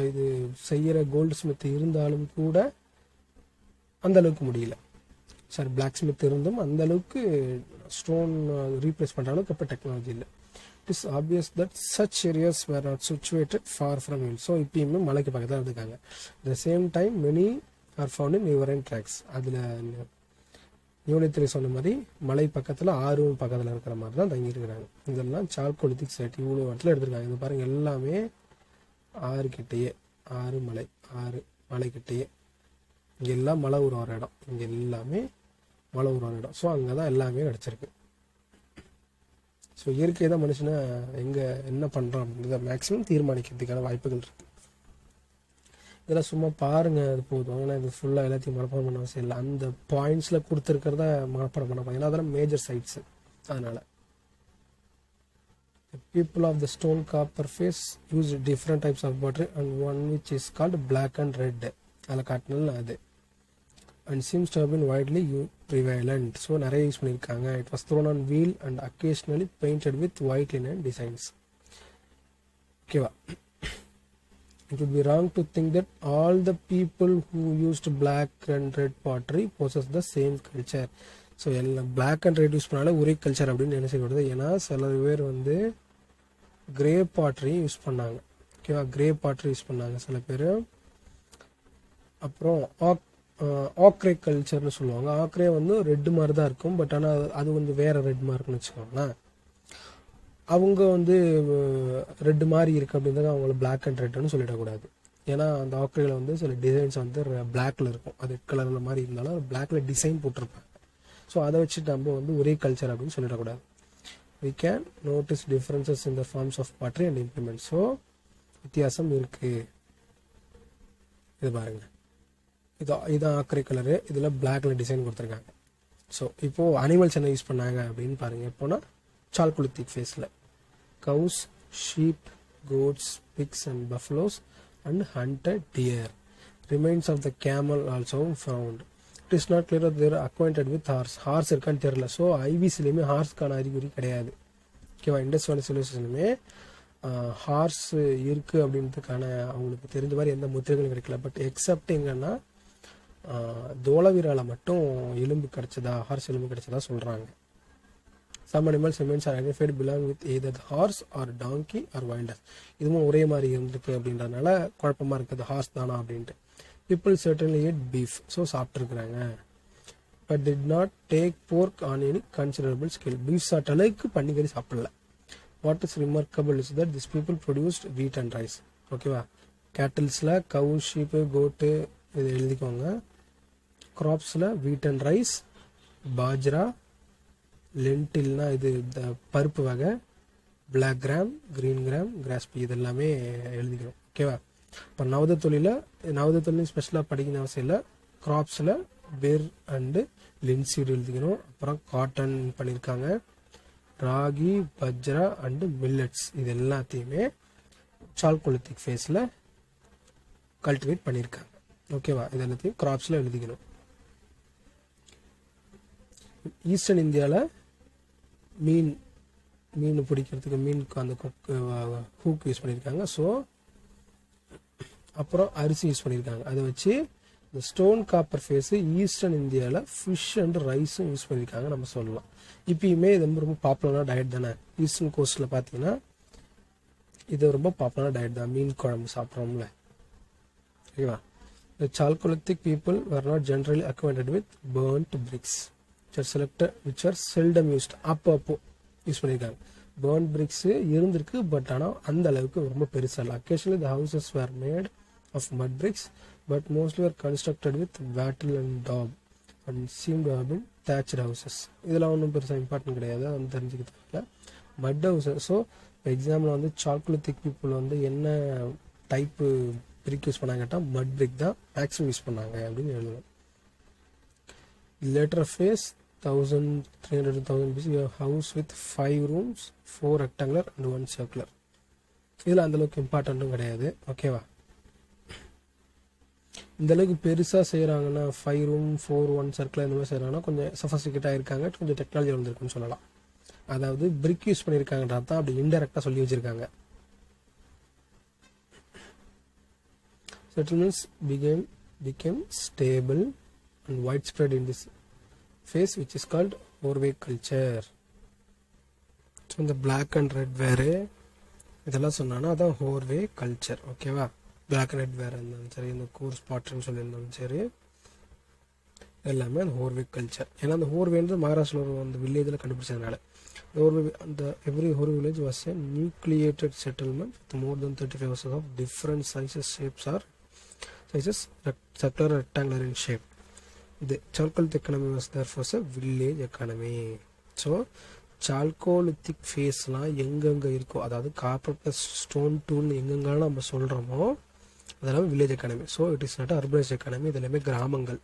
இது செய்கிற கோல்டு ஸ்மித் இருந்தாலும் கூட அந்த அளவுக்கு முடியல. சாரி, பிளாக் ஸ்மித் இருந்தும் அந்த அளவுக்கு ஸ்டோன் ரீப்ளேஸ் பண்ணுற அளவுக்கு இப்போ டெக்னாலஜி இல்லை. It is obvious that such areas where not situated far from hill. So இப்பயுமே மலைக்கு பக்கத்தில் இருக்காங்க. At the same time many are found in river and tracts. அதில் நியூலித்திரி சொன்ன மாதிரி மலை பக்கத்தில் ஆறு பக்கத்தில் இருக்கிற மாதிரி தான் தங்கியிருக்கிறாங்க. இதெல்லாம் சால்கோலித்திக் சைட். இவ்வளோ இடத்துல எடுத்திருக்காங்க. இது பாருங்கள், எல்லாமே ஆறு கிட்டேயே, ஆறு மலைக்கிட்டேயே. இங்கே எல்லாம் மழை உருவார இடம், இங்கே எல்லாமே மழை உருவார இடம். ஸோ அங்கே தான் எல்லாமே கிடச்சிருக்கு. ஸோ இயற்கை தான் மனுஷனை எங்கே என்ன பண்ணுறோம் அப்படின்றத மேக்ஸிமம் தீர்மானிக்கிறதுக்கான வாய்ப்புகள் இருக்குது. இதெல்லாம் சும்மா பாருங்கள், அது போதும். ஏன்னா இது ஃபுல்லாக எல்லாத்தையும் மனப்பாடம் பண்ண அவசியம் இல்லை. அந்த பாயிண்ட்ஸில் கொடுத்துருக்கிறத மனப்பாடம் பண்ண போகிறோம். ஏன்னா அதெல்லாம் மேஜர் சைட்ஸு. அதனால் people of the stone copper face use different types of pottery and one which is called black and red. அதில் காட்டினால அது and seems to have been widely prevalent. So நிறைய யூஸ் பண்ணியிருக்காங்க. it was thrown on wheel and occasionally painted with white linen designs. ஓகேவா? It would be wrong to think that all the people who used black and red pottery possess the same culture. So எல்லாம் black and red use பண்ணாலே ஒரே culture அப்படின்னு நினைச்சக்கூடாது. ஏன்னா சில பேர் வந்து grey பாட்ரியும் use பண்ணாங்க. ஓகேவா? கிரே பாட்ரி யூஸ் பண்ணாங்க சில பேர். அப்புறம் ஆக்ரே கல்ச்சர்னு சொல்லுவாங்க. ஆக்ரே வந்து ரெட்டு மாதிரி தான் இருக்கும், பட் ஆனால் அது வந்து வேறு ரெட் மாதிரி இருக்குன்னு வச்சுக்கோங்களேன். அவங்க வந்து ரெட்டு மாதிரி இருக்குது அப்படின்றத அவங்கள பிளாக் அண்ட் ரெட்டுன்னு சொல்லிடக்கூடாது. ஏன்னா அந்த ஆக்ரேல வந்து சில டிசைன்ஸ் வந்து பிளாக்ல இருக்கும். அது ரெட் கலரில் மாதிரி இருந்தாலும் பிளாக்ல டிசைன் போட்டிருப்பாங்க. ஸோ அதை வச்சுட்டு நம்ம வந்து ஒரே கல்ச்சர் அப்படின்னு சொல்லிடக்கூடாது. we can notice differences in the forms of pottery and implements. So வித்தியாசம் இருக்குது. இது பாருங்க, இதான் ஆக்ரே கலரு, இதில் பிளாக்ல டிசைன் கொடுத்துருக்காங்க. ஸோ இப்போது அனிமல்ஸ் என்ன யூஸ் பண்ணாங்க அப்படின்னு பாருங்கள். எப்போனா சால்கோலித்திக் ஃபேஸில் cows, sheep, goats, pigs and buffaloes and hunted deer. Remains of the camel also found. It is not clear they're acquainted with horse இருக்கான்னு தெரியல. ஸோ ஐவிசிலையுமே ஹார்ஸ்க்கான அறிகுறி கிடையாது. ஓகேவா? இண்டஸ் வேலி சிவிலைசேஷனுமே ஹார்ஸ் இருக்குது அப்படின்றதுக்கான அவங்களுக்கு தெரிஞ்ச மாதிரி எந்த முத்திரைகளும் கிடைக்கல. பட் எக்ஸப்ட் எங்கன்னா தோளவீரால மட்டும் எலும்பு கிடைச்சதா, ஹார்ஸ் எலும்பு கிடைச்சதா சொல்கிறாங்க. Some animals remains are identified belong with either the horse or donkey or wilderness. இதுவும் ஒரே மாதிரி இருந்திருக்கு அப்படின்றதுனால குழப்பமாக இருக்குது, ஹார்ஸ் தானா அப்படின்ட்டு. People certainly eat beef. So சாப்பிட்ருக்குறாங்க. But did not take pork on any considerable scale. Beef சாப்பிட்ட அளவுக்கு பன்னிக்கறி சாப்பிடல. What is remarkable is that these people produced wheat and rice. ஓகேவா? கேட்டில்ஸில் கவு, ஷீப்பு, கோட்டு இது எழுதிக்கோங்க. க்ராப்ஸில் வீட் அண்ட் ரைஸ், பாஜ்ரா, லென்டில்னா இது பருப்பு வகை, black gram, green gram, grass pea, இதெல்லாமே எழுதிக்கணும். ஓகேவா? இப்போ நவத தொழிலையும் ஸ்பெஷலாக படிக்கணும் அவசியம் இல்லை. க்ராப்ஸில் பெர் அண்டு லின்சீடு எழுதிக்கணும். அப்புறம் காட்டன் பண்ணியிருக்காங்க, ராகி, பஜ்ரா அண்டு மில்லட்ஸ், இது எல்லாத்தையுமே சால்கோலித்திக் ஃபேஸில் கல்டிவேட் பண்ணியிருக்காங்க. ஓகேவா? இது எல்லாத்தையும் க்ராப்ஸில் எழுதிக்கணும். ஈஸ்டர்ன் இந்தியாவில் மீன் பிடிக்கிறதுக்கு மீனுக்கு அந்த ஹூக் யூஸ் பண்ணியிருக்காங்க. ஸோ அப்புறம் அரிசி யூஸ் பண்ணியிருக்காங்க. அதை வச்சு இந்த ஸ்டோன் காப்பர் ஃபேஸு ஈஸ்டர்ன் இந்தியாவில் ஃபிஷ் அண்ட் ரைஸும் யூஸ் பண்ணியிருக்காங்க நம்ம சொல்லலாம். இப்பயுமே இது ரொம்ப பாப்புலரான டயட் தானே. ஈஸ்டர்ன் கோஸ்ட்டில் பார்த்தீங்கன்னா இது ரொம்ப பாப்புலரான டயட் தான். மீன் குழம்பு சாப்பிட்றோம்ல, ஓகேவா. The Chalcolithic people were not generally acquainted with burnt bricks, which are seldom used. அப்போ யூஸ் பண்ணியிருக்காங்க. burnt bricks இருந்திருக்கு, பட் ஆனால் அந்த அளவுக்கு ரொம்ப பெருசாக. Occasionally the houses were made of mud bricks, but mostly were constructed with wattle and daub and seemed to have been thatched houses. இதெல்லாம் ஒன்றும் பெருசாக இம்பார்ட்டன்ட் கிடையாது, அது தெரிஞ்சுக்கிட்டாங்க. மட் ஹவுசஸ். ஸோ இப்போ எக்ஸாம்பிள் வந்து சால்குலித்திக் பீப்புள் வந்து என்ன டைப்பு பிரிக் யூஸ் பண்ணாங்க கேட்டால் மட் பிரிக் தான் மேக்ஸிமம் யூஸ் பண்ணாங்க அப்படின்னு எழுதுவோம். Later phase 1300 to 1000 BC house with 5 rooms, 4 rectangular and 1 circular. இதில் அந்தளவுக்கு இம்பார்ட்டண்ட்டும் கிடையாது, ஓகேவா. இந்தளவுக்கு பெருசாக செய்கிறாங்கன்னா 5 room 4 1 circular இந்த மாதிரி செய்கிறாங்கன்னா கொஞ்சம் சஃபஸ்டிகேட்டாக இருக்காங்க, கொஞ்சம் டெக்னாலஜி வந்திருக்குன்னு சொல்லலாம். அதாவது பிரிக் யூஸ் பண்ணியிருக்காங்கன்றது தான் அப்படி இன்டெரக்டாக சொல்லி வச்சுருக்காங்க. Settlements became stable and widespread in this phase, which is called Horway culture. So இந்த பிளாக் அண்ட் ரெட் வேறு இதெல்லாம் சொன்னான்னா அதான் ஹோர்வே கல்ச்சர், ஓகேவா. பிளாக் அண்ட் ரெட் வேறு இருந்தாலும் சரி, இந்த கூர் ஸ்பாட்னு சொல்லியிருந்தாலும் சரி, எல்லாமே அந்த ஹோர்வே கல்ச்சர். ஏன்னா அந்த ஹோர்வேன்றது மகாராஷ்டிராவில் அந்த வில்லேஜில் கண்டுபிடிச்சதுனால அந்த எவ்ரி ஹோர்வே village was a nucleated settlement with more than 35 houses of different sizes, shapes, circular, rectangular in shape. The Chalcolithic economy was therefore a village economy. So Chalcolithic ஃபேஸ்லாம் எங்கெங்கே இருக்கோ, அதாவது காப்பர் ப்ளஸ் ஸ்டோன் டூல்னு எங்கெங்கெல்லாம் நம்ம சொல்கிறோமோ அதெல்லாம் village economy. So it is not urbanise economy. இது எல்லாமே கிராமங்கள்,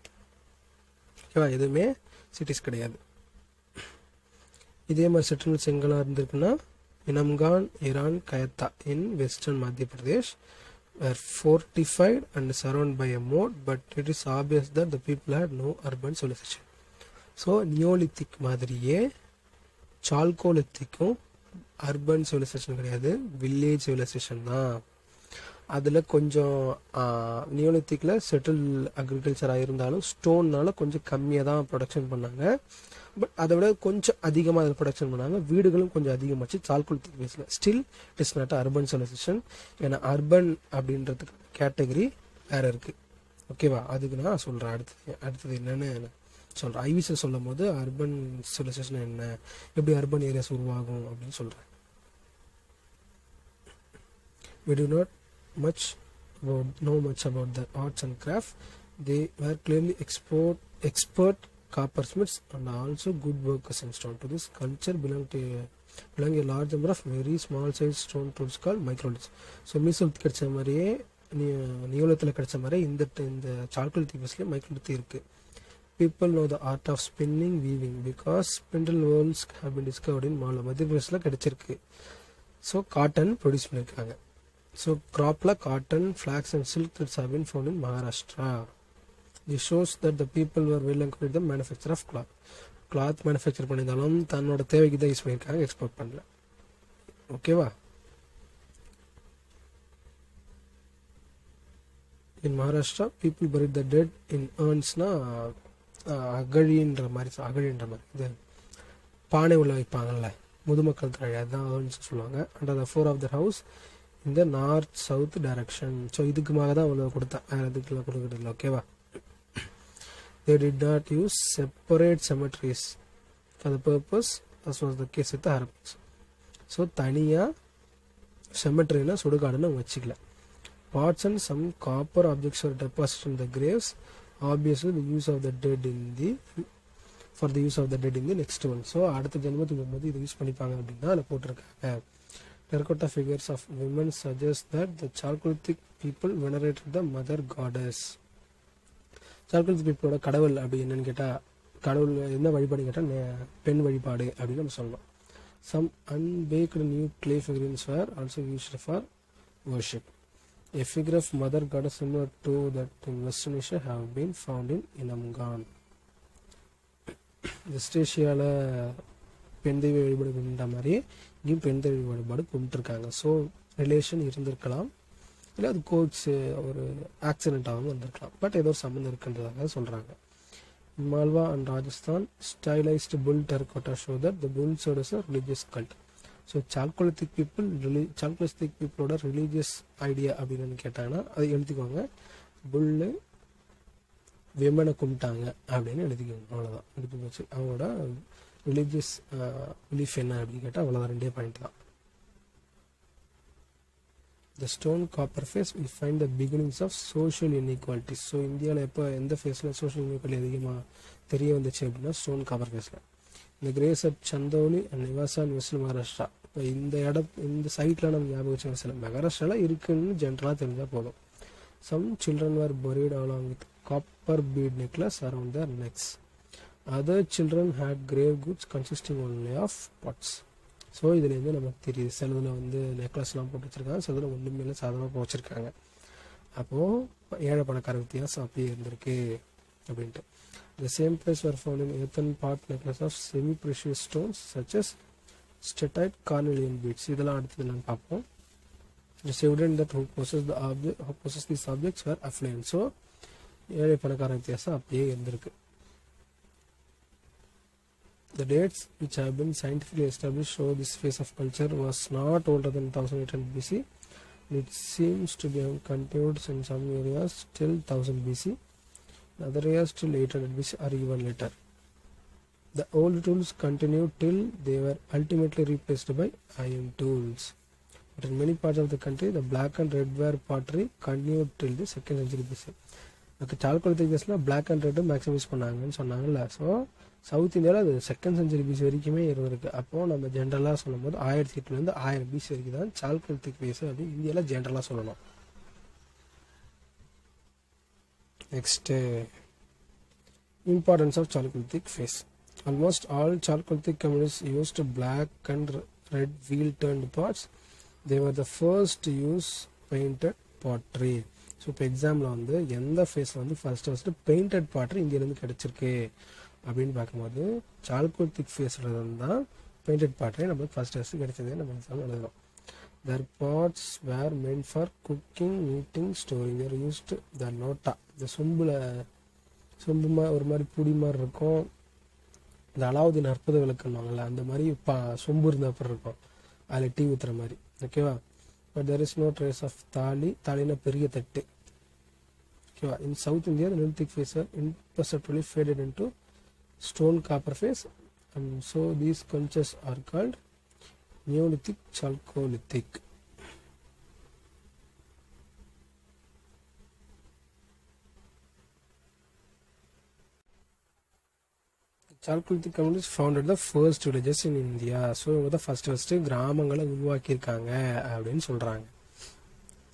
ஓகேவா. எதுவுமே சிட்டிஸ் கிடையாது. இதே மாதிரி செட்டில்மெண்ட்ஸ் எங்கெல்லாம் இருந்திருக்குன்னா இனம்கான், ஈரான், கயத்தா இன் வெஸ்டர்ன் மத்திய Pradesh were fortified and surrounded by a moat, but it is obvious that the people had no urban civilization. So Neolithic மாதிரியே சால்கோலித்திக்கும் அர்பன் சிவிலைசேஷன் கிடையாது, வில்லேஜ் சிவிலைசேஷன் தான். அதில் கொஞ்சம் நியோலித்திக்கில் செட்டில் அக்ரிகல்ச்சராக இருந்தாலும் ஸ்டோன்னால் கொஞ்சம் கம்மியாக தான் ப்ரொடக்ஷன் பண்ணாங்க, பட் அதை விட கொஞ்சம் அதிகமாக அதில் ப்ரொடக்ஷன் பண்ணாங்க. வீடுகளும் கொஞ்சம் அதிகமாச்சு சால்கோலித்திக் பேஸில். Still it is not urban civilisation. ஏன்னா அர்பன் அப்படின்றதுக்கு கேட்டகரி வேறு இருக்குது, ஓகேவா. அதுக்கு நான் சொல்கிறேன். அடுத்தது என்னென்னு சொல்கிறேன். ஐவிஸை சொல்லும் போது அர்பன் சிவிலைசேஷன் என்ன, எப்படி அர்பன் ஏரியாஸ் உருவாகும் அப்படின்னு சொல்கிறேன். We do not know much about the arts and craft. They were clearly expert coppersmiths and also good workers in stone. To this culture belong a large number of very small size stone tools called microliths. So Mesolithic கிடைச்ச மாதிரியே நியோலித்தில் கிடைச்ச மாதிரி இந்த chalcolithic பேஸ்லேயே மைக்ரோலித் இருக்குது. People know the art of spinning, weaving because spindle wheels have been discovered in Mala, மத்திய பிரதேசில் கிடைச்சிருக்கு. So cotton produce பண்ணியிருக்காங்க. ஸோ க்ராப்பில் cotton, flax and silk threads have been found in Maharashtra. This shows that the people were well acquainted with the manufacture of cloth. Cloth manufacture பண்ணியிருந்தாலும் தன்னோட தேவைக்கு தான் use பண்ணியிருக்காங்க, எக்ஸ்போர்ட் பண்ணல, ஓகேவா. In Maharashtra people buried the dead in urnsனா அகழின்ற மாதிரி இது பானை உள்ள வைப்பாங்கல்ல, முதுமக்கள் தழை, அதுதான் urns சொல்லுவாங்க. And the floor of the house in the north south direction. So இதுக்குமாக தான் அவ்வளோ கொடுத்தேன், வேறு இதுக்குலாம் கொடுக்குறதில்ல, ஓகேவா. They did not use separate cemeteries for the purpose, as was the case with the Harappans. So தனியாக செமெட்ரினா சுடுகாடுன்னு வச்சுக்கல. Parts and some copper objects were deposited in the graves. Obviously the use of the dead for the use of the dead in the next one. So அடுத்த ஜென்மத்துக்கு போகும்போது இது use பண்ணிப்பாங்க அப்படின்னு அதில் போட்டிருக்காங்க. Terracotta figures of women suggest that the Chalcolithic people venerated the mother goddess. Chalcolithic பீப்புளோட கடவுள் அப்படி என்னன்னு கேட்டால், கடவுள் என்ன வழிபாடு கேட்டால் பெண் வழிபாடு அப்படின்னு நம்ம சொல்லலாம். Some unbaked new clay figurines were also used for worship. A figure of mother goddess similar to that in Western Asia have been found in Inamgan. West ஏஷியாவில் பெண் தெய்வ வழிபாடு கும்பிட்ட மாதிரி இங்கேயும் பெண் தெய்வ வழிபாடு கும்பிட்டுருக்காங்க. ஸோ ரிலேஷன் இருந்திருக்கலாம், இல்லை அது கோச் ஒரு ஆக்சிடென்ட்டாகவும் வந்திருக்கலாம், பட் ஏதோ ஒரு சம்மந்தம் இருக்குன்றதாக சொல்கிறாங்க. Malwa and Rajasthan, stylized bull terracotta show that the bull served as a religious cult. So Chalcolithic பீப்புளோட ரிலீஜியஸ் ஐடியா அப்படின்னு கேட்டாங்கன்னா அது எழுதிக்குவாங்க, புல்லு விமனை கும்பிட்டாங்க அப்படின்னு எழுதிக்குவாங்க. அவ்வளோதான், எடுத்து போச்சு. அவங்களோட ரிலீஜியஸ் பிலீஃப் என்ன அப்படின்னு கேட்டால் அவ்வளோதான், 2 பாயிண்ட் தான். The stone copper face we find the beginnings of social inequalities. So இந்தியாவில் எப்போ எந்த ஃபேஸில் சோஷியல் இன்இக்வாலிட்டி அதிகமாக தெரிய வந்துச்சு அப்படின்னா ஸ்டோன் காப்பர் ஃபேஸில். இந்த graves at Chandoli and Nevasa in west Maharashtra. இப்போ இந்த சைட்டில் நம்ம ஞாபகம் வச்சு சில மகாராஷ்டிராவில் இருக்குன்னு ஜென்ரலாக தெரிஞ்சால் போதும். Some children were buried along with copper bead necklace around their necks. Other children had grave goods consisting only of pots. So இதுலேருந்து நமக்கு தெரியுது, சிலதில் நெக்லஸ்லாம் போட்டு வச்சுருக்காங்க, சிலதில் ஒன்றுமே சாதமாக வச்சுருக்காங்க. அப்போது ஏழை பணக்கார வித்தியாசம் அப்படியே இருந்திருக்கு அப்படின்ட்டு. The same place were found in earthen pot necklace of semi-precious stones such as statite carnelian beads. இதெல்லாம் அடுத்தது நான் பார்ப்போம். It's evident that who possessed these objects were affluent. So ஏழை பணக்கார வித்தியாசம் அப்படியே இருந்திருக்கு. The dates which have been scientifically established show this phase of culture was not older than 1800 BC. It seems to be continued in some areas till 1000 BC, in other areas till 800 BC or even later. The old tools continued till they were ultimately replaced by iron tools. But in many parts of the country, the black and red ware pottery continued till the 2nd century BC. அதுக்கு chalcolithic ஃபேஸில் black and red maximum use பண்ணாங்கன்னு சொன்னாங்கல்ல. So south இந்தியாவில் அது 2nd century BC வரைக்குமே இருந்திருக்கு. அப்போது நம்ம ஜென்ரலாக சொல்லும் போது 1800 1000 BC வரைக்கும் தான் சால்கோலித்திக் ஃபேஸ் அப்படின்னு இந்தியாவில் ஜென்ரலாக சொல்லணும். Next importance of chalcolithic phase. Almost all chalcolithic communities used black and red wheel turned pots. They were the first to use painted pottery. So இப்போ எக்ஸாமில் எந்த ஃபேஸில் ஃபஸ்ட்டு பெயிண்டட் பாட்ரி இந்தியாவிலேருந்து கிடச்சிருக்கு அப்படின்னு பார்க்கும்போது சால்கோலித்திக் ஃபேஸில் தான் பெயிண்டட் பாட்ரி நம்மளுக்கு ஃபஸ்ட்டு கிடைச்சதே நம்ம எக்ஸாம் எழுதுகிறோம். Their pots were main for cooking, eating, storing. They used the lota. இந்த சொம்பு ஒரு மாதிரி புடி மாதிரி இருக்கும். இந்த அலாவுதீன் அற்புத விளக்குன்னுவாங்கள்ல அந்த மாதிரி சொம்பு இருந்த அப்புறம் இருக்கும், அதில் டீ ஊற்றுற மாதிரி. ஓகேவா? But there is no trace of தாலினா பெரிய தட்டு. ஓகேவா? In south India the Neolithic phase are imperceptibly faded into stone copper phase, and so these cultures are called Neolithic, Chalcolithic. Chalcolithic communities founded the first villages in India. So இவங்க தான் first கிராமங்களை உருவாக்கியிருக்காங்க அப்படின்னு சொல்கிறாங்க.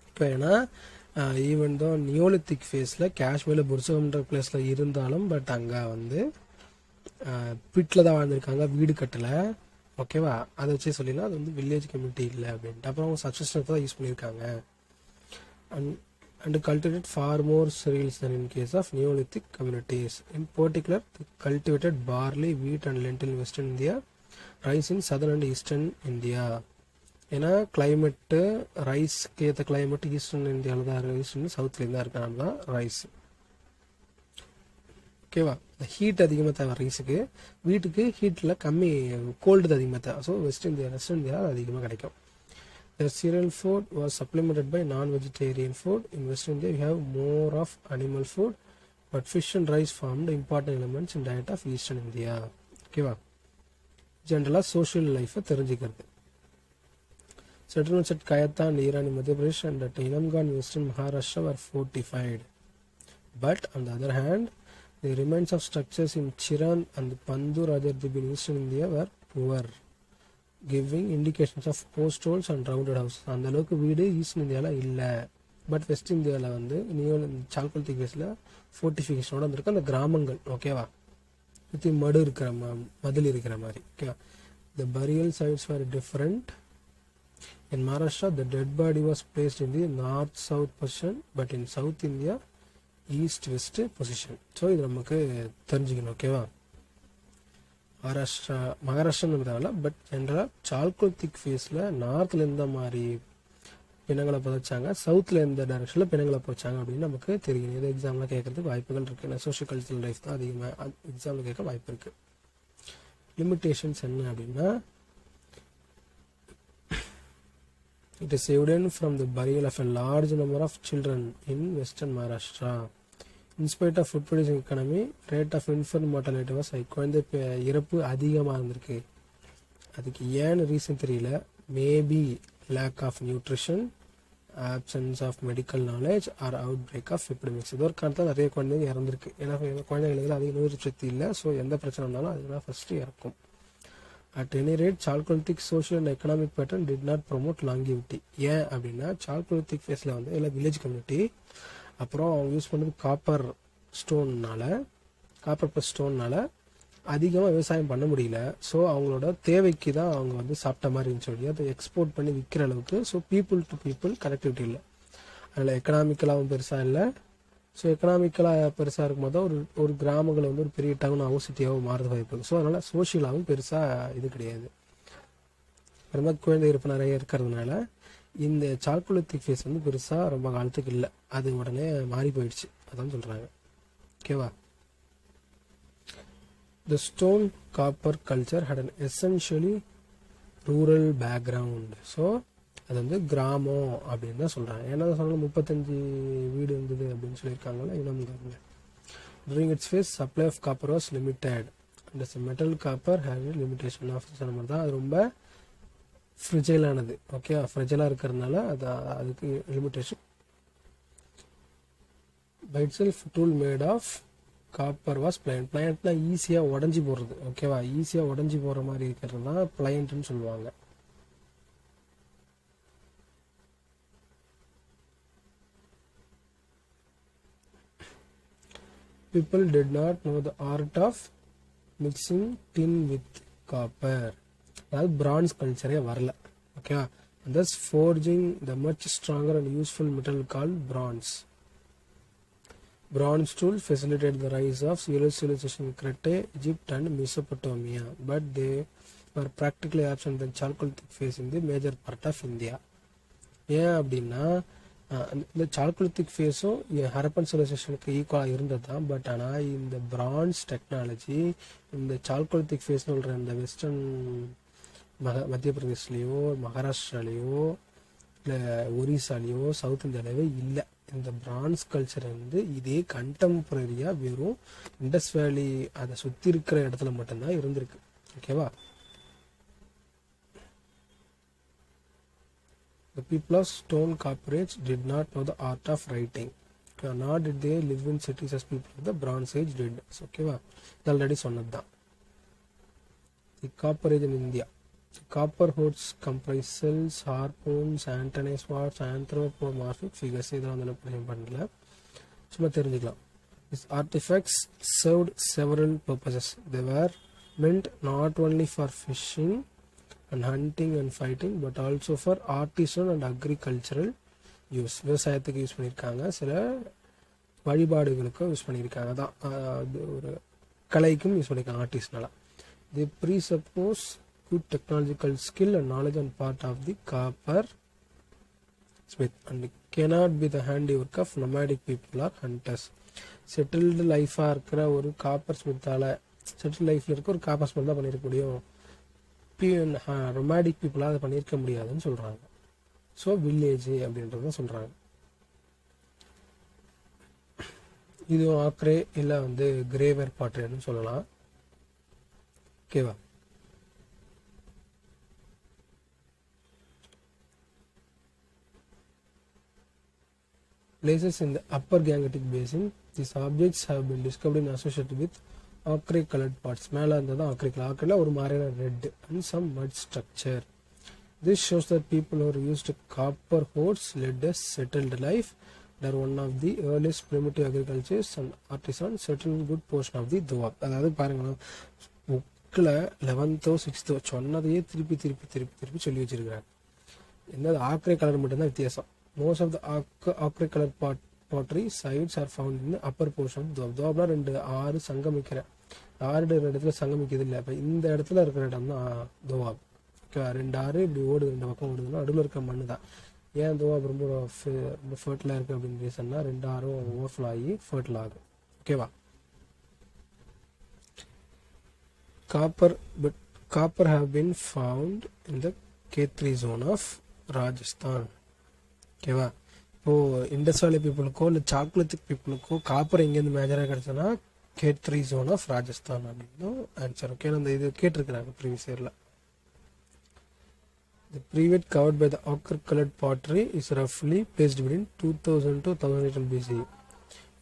இப்போ ஏன்னா even தான் Neolithic ஃபேஸில் காஷ்மீரில் புர்சகம்ன்ற பிளேஸில் இருந்தாலும் பட் அங்கே பிட்டில் தான் வாழ்ந்துருக்காங்க, வீடு கட்டலை. ஓகேவா? அதை வச்சே சொல்லிடலாம் அது வில்லேஜ் கம்யூனிட்டி இல்லை அப்படின்ட்டு. அப்புறம் அவங்க சப்சிஸ்டன்ஸ் தான் யூஸ் பண்ணியிருக்காங்க. And cultivated far more cereals than in case of Neolithic communities. In particular, they cultivated barley, wheat and lentil in western India, rice in southern and eastern India. ஏன்னா climate ரைஸ்க்கு ஏற்ற climate eastern இந்தியாவில் தான் இருக்குது, eastern சவுத்லேருந்து தான் இருக்கனால தான் rice. ஓகேவா? ஹீட் அதிகமாக தேவை ரைஸுக்கு, வீட்டுக்கு ஹீட்டில் கம்மி, கோல்டு அதிகமாக தேவை. ஸோ வெஸ்டர்ன் இந்தியா அதிகமாக கிடைக்கும். The cereal food was supplemented by non-vegetarian food. In Western India, we have more of animal food, but fish and rice formed important elements in diet of Eastern India. ஓகேவா? ஜென்ரலாக social லைஃப்பை தெரிஞ்சுக்கிறது. Settlements at Kayathan, Iran, Madhya Pradesh and at Inamgan, Western Maharashtra were fortified. But on the other hand, the remains of structures in Chiran and Pandu, Rajardeep in Eastern India were poor, giving indications of post holes and rounded houses. அந்த அளவுக்கு வீடு east இந்தியாவில் இல்லை. But west இந்தியாவில் chalcolithic ஃபேஸில் ஃபோர்ட்டிஃபிகேஷனோட வந்திருக்கு அந்த கிராமங்கள். ஓகேவா? சுற்றி மதில் இருக்கிற மாதிரி. ஓகேவா? The burial sites were different. In Maharashtra, the dead body was placed in the north-south position, but in South India, east-west position. So இது நமக்கு தெரிஞ்சுக்கணும். ஓகேவா? மகாராஷ்டிரான்னு தேவையில்ல, பட் ஜென்ரலாக சால்கோலித்திக் ஃபேஸில் நார்த்தில் எந்த மாதிரி பிணங்களை புதைச்சாங்க, சவுத்தில் எந்த டைரக்ஷனில் பிணங்களை புதைச்சாங்க அப்படின்னு நமக்கு தெரியும். இது எக்ஸாமில் கேட்கறதுக்கு வாய்ப்புகள் இருக்குது. ஏன்னா சோஷியல் கல்ச்சரல் லைஃப் தான் அதிகமாக எக்ஸாமில் கேட்க வாய்ப்பு இருக்குது. லிமிட்டேஷன்ஸ் என்ன அப்படின்னா, it is evident from the burial of a large number of children in western Maharashtra. In spite of food producing economy, rate of infant mortality was high. குழந்தை இறப்பு அதிகமாக இருந்திருக்கு. அதுக்கு ஏன்னு ரீசன் தெரியல. Maybe lack of nutrition, absence of medical knowledge or outbreak of epidemics. இது ஒரு காரணத்தில் நிறைய குழந்தைங்க இறந்துருக்கு. ஏன்னா குழந்தைங்களுக்கு அதிக நோய் சக்தி இல்லை. ஸோ எந்த பிரச்சனை இருந்தாலும் அதுதான் ஃபஸ்ட்டு இறக்கும். At any rate, Chalcolithic social and economic pattern did not promote longevity. ஏன் அப்படின்னா Chalcolithic ஃபேஸில் வந்து எல்லாம் வில்லேஜ் கம்யூனிட்டி, அப்புறம் அவங்க யூஸ் பண்ணது காப்பர் ப்ளஸ் ஸ்டோன்னால அதிகமாக விவசாயம் பண்ண முடியல. ஸோ அவங்களோட தேவைக்கு தான் அவங்க வந்து சாப்பிட்ட மாதிரி இருந்துச்சு அப்படியே அதை எக்ஸ்போர்ட் பண்ணி விற்கிற அளவுக்கு. So people to people connectivity இல்லை. அதில் எக்கனாமிக்கலாகவும் பெருசாக இல்லை. ஸோ எக்கனாமிக்கலாக பெருசாக இருக்கும்போது தான் ஒரு கிராமங்களை வந்து ஒரு பெரிய டவுனாகவும் சிட்டியாகவும் மாறுது வாய்ப்பு இருக்குது. ஸோ அதனால் சோஷியலாகவும் பெருசாக இது கிடையாது. அப்புறமா குழந்தை இருப்பு நிறைய இருக்கிறதுனால இந்த சால்கோலித்திக் ஃபேஸ் வந்து பெருசாக ரொம்ப காலத்துக்கு இல்லை. அது உடனே மாறி போயிடுச்சு. அதான் சொல்கிறாங்க. ஓகேவா? The stone copper culture had an essentially rural background. So அது வந்து கிராமம் அப்படின்னு தான் சொல்கிறாங்க. ஏன்னா சொன்னாலும் 35 வீடு இருந்தது அப்படின்னு சொல்லியிருக்காங்களா இன்னும். During its phase, supply of copper was limited. And as a metal copper had a limitation of சொன்ன மாதிரி தான். அது ரொம்ப ஃப்ரிஜைலானது. ஓகே, ஃப்ரிஜைலாக இருக்கிறதுனால அதுக்கு லிமிட்டேஷன். By itself, tool made of copper was blunt. பிளைண்ட்னா ஈஸியாக உடஞ்சி போடுறது. ஓகேவா? ஈஸியாக உடஞ்சி போகிற மாதிரி இருக்கிறது தான் பிளைண்ட்னு சொல்லுவாங்க. People did not know the art of mixing tin with copper. அதாவது பிரான்ஸ் கல்ச்சரே வரல. ஓகேவா? and thus forging the much stronger and useful metal called bronze. Bronze tools facilitated the rise of civilization in Crete, Egypt and Mesopotamia, but they were practically absent in Chalcolithic phase in the major part of India. ஏன் அப்படின்னா இந்த chalcolithic ஃபேஸும் Harappan சிவிலைசேஷனுக்கு ஈக்குவலாக இருந்தது தான். But ஆனால் இந்த France technology இந்த chalcolithic ஃபேஸ்னு சொல்கிற இந்த வெஸ்டர்ன் மத்திய பிரதேஷ்லேயோ மகாராஷ்டிராலேயோ இல்லை ஒரிசாலேயோ சவுத் இந்தியாவிலேயோ இல்லை. இந்த பிரான்ஸ் கல்ச்சர் வந்து இதே கண்டெம்பரரியாக வெறும் இண்டஸ் வேலி அதை சுற்றி இருக்கிற இடத்துல மட்டும்தான் இருந்திருக்கு. ஓகேவா? The people of stone copper age did not know the art of writing. Nor did they live in cities as people of the bronze age did. ஓகேவா? இது ஆல்ரெடி சொன்னது தான். The copper age in India. The copper hoards comprise cells, harpoons, antennae swords, anthropomorphic figures. இதெல்லாம் வந்து என்ன பண்ணல, சும்மா தெரிஞ்சுக்கலாம். These artifacts served several purposes. They were meant not only for fishing and hunting and fighting but also for artisan and agricultural use. விவசாயத்துக்கு use பண்ணியிருக்காங்க, சில வழிபாடுகளுக்கும் use பண்ணியிருக்காங்க. தான் ஒரு கலைக்கும் யூஸ் பண்ணியிருக்காங்க ஆர்டிஸ்ட்னால. They presuppose good technological skill and knowledge on part of the copper smith and cannot be the handiwork of nomadic people or hunters. Settled லைஃபாக இருக்கிற ஒரு காப்பர் ஸ்மித்தால், செட்டில் லைஃப்பில் இருக்க ஒரு காப்பர் ஸ்மித் தான் பண்ணியிருக்க முடியும். ரொமாடிக் பீப்புளாக அதை பண்ணியிருக்க முடியாதுன்னு சொல்கிறாங்க. ஸோ வில்லேஜ் அப்படின்றத சொல்கிறாங்க. இது ஆக்ரே இல்லை வந்து கிரேவர் பாட்ரேன்னு சொல்லலாம். ஓகேவா? Places in the upper Gangetic Basin, these objects have been discovered and associated with ochre colored parts. மேலே இருந்தது ochre color. ochre ஒரு மாதிரியான red and some mud structure. This shows that people who used copper hoards led a settled life. They are one of the earliest primitive agricultures and artisans settled good portion of the Doab. அதாவது பாருங்க, புக்கில் 11th 6th சொன்னதையே திருப்பி திருப்பி திருப்பி திருப்பி சொல்லி வச்சிருக்கிறாங்க. என்னது ஆக்ரே கலர் மட்டும்தான் வித்தியாசம். Most of the ochre colored pottery sites are found in the upper portion of Doab. Doabனா 2 ஆறு சங்கமிக்கிற ஆறு இடத்துல சங்கமிக்குது இல்லை, அப்போ இந்த இடத்துல இருக்கிற இடம் தான் தோவாப். ஓகே, 2 ஆறு இப்படி ஓடுது, 2 பக்கம் ஓடுதுன்னா நடுவில் இருக்க மண்ணு தான். ஏன் தோவாப் ரொம்ப ரொம்ப ஃபர்ட்டிலாக இருக்குது அப்படின்னு ரீசன்னா 2 ஆறும் ஓவர்ஃப்ளோ ஆகி ஃபர்ட்டில் ஆகும். ஓகேவா? Copper have been found in the K3 zone of Rajasthan. ஓகேவா? இப்போது இண்டஸ் வேலி பீப்புளுக்கோ இல்லை சாக்லேட்டிக் பீப்புளுக்கோ காப்பர் எங்கேருந்து மேஜராக கிடச்சுன்னா K3 zone of ராஜஸ்தான் அப்படின்னு ஆன்சர். ஓகே, அந்த இது கேட்டிருக்கிறாங்க ப்ரீவியஸ் இயரில். The period covered by the ochre-colored pottery is roughly placed between 2000 to 1800 BC.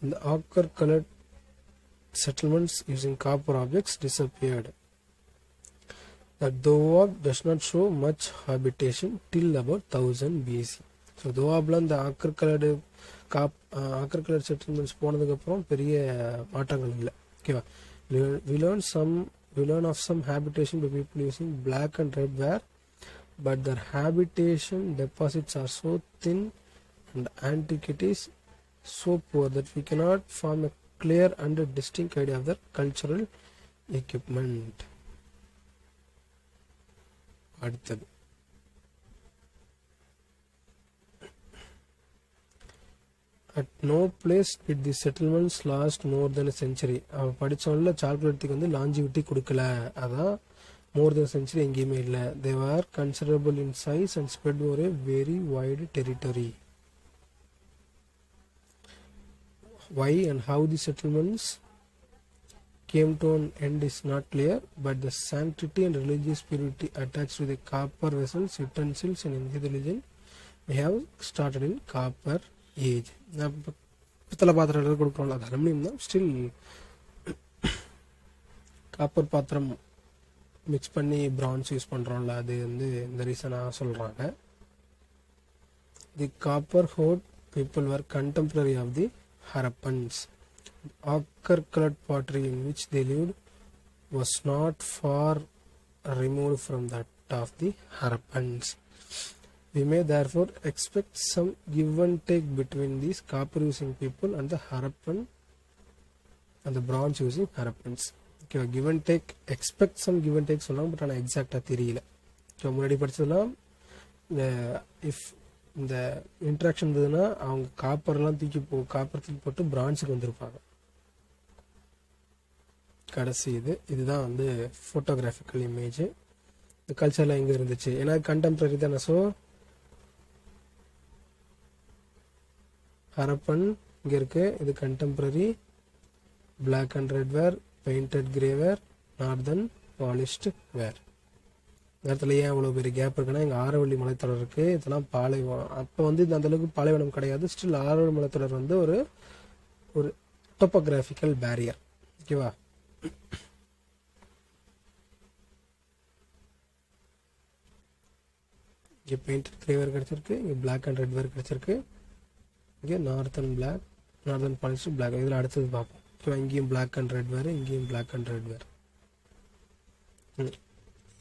In the ochre-colored settlements using copper objects disappeared. The Doab does not show much habitation till about 1000 BC. So தோவாப்ல இந்த ஆக்கர் colour settlements போனதுக்கப்புறம் பெரிய மாற்றங்கள் இல்லை. ஓகேவா? we learn of some habitation by people using black and red ware, but their habitation deposits are so thin and antiquities so poor that we cannot form a clear and distinct idea of their cultural equipment. அடுத்தது at no place did the settlements last more than a century. அவன் படித்தவன்ல சாக்லேட்டுக்கு வந்து longevity கொடுக்கல, அதான் more than a century எங்கேயுமே இல்லை. they were considerable in size and spread over a very wide territory. Why and how the settlements came to an end is not clear, but the sanctity and religious purity attached to the copper vessels, utensils and Hindu religion may have started in copper age. பித்தளை பாத்திரம் கொடுக்குறோம்ல, அது aluminium தான், still copper பாத்திரம் mix பண்ணி bronze use பண்ணுறோம்ல, அது வந்து இந்த ரீசனாக சொல்கிறாங்க. The copper hoard people were contemporary of the Harappans. Ochre-colored pottery in which they lived was not far removed from that of the Harappans. We may therefore expect some give and take between these copper using people and the Harappan and the bronze using Harappans. Okay, give and take, expect some give and take சொல்லலாம், but ஆனால் எக்ஸாக்டாக தெரியல. So முன்னாடி படிச்சதெல்லாம் if இந்த interaction இருந்ததுன்னா அவங்க காப்பர்லாம் copper தூக்கி போட்டு பிரான்ஸுக்கு வந்திருப்பாங்க. கடைசி இதுதான் வந்து ஃபோட்டோகிராஃபிக்கல் இமேஜ். இந்த கல்ச்சர்லாம் எங்கே இருந்துச்சு, ஏன்னா கண்டெம்பரரி தானே. ஸோ ஹரப்பன் இங்கே இருக்குது, இது contemporary black and red ware, painted grey ware, northern polished ware. நேரத்தில் ஏன் அவ்வளோ பெரிய கேப் இருக்குன்னா இங்கே ஆரவள்ளி மலைத்தொடர் இருக்குது, இதெல்லாம் பாலைவனம். அப்போ வந்து இந்த அந்தளவுக்கு பாலைவனம் கிடையாது, ஸ்டில் ஆரவள்ளி மலைத்தொடர் வந்து ஒரு டோப்போகிராஃபிக்கல் பேரியர். ஓகேவா? இங்கே பெயிண்டட் கிரே வேர் கிடச்சிருக்கு, இங்கே பிளாக் அண்ட் ரெட் வேர் கிடச்சிருக்கு, இங்கே northern black, northern polished black. இதில் அடுத்தது பார்ப்போம். ஓகேவா? இங்கேயும் பிளாக் அண்ட் ரெட் வேர், இங்கேயும் பிளாக் அண்ட் ரெட் வேர்.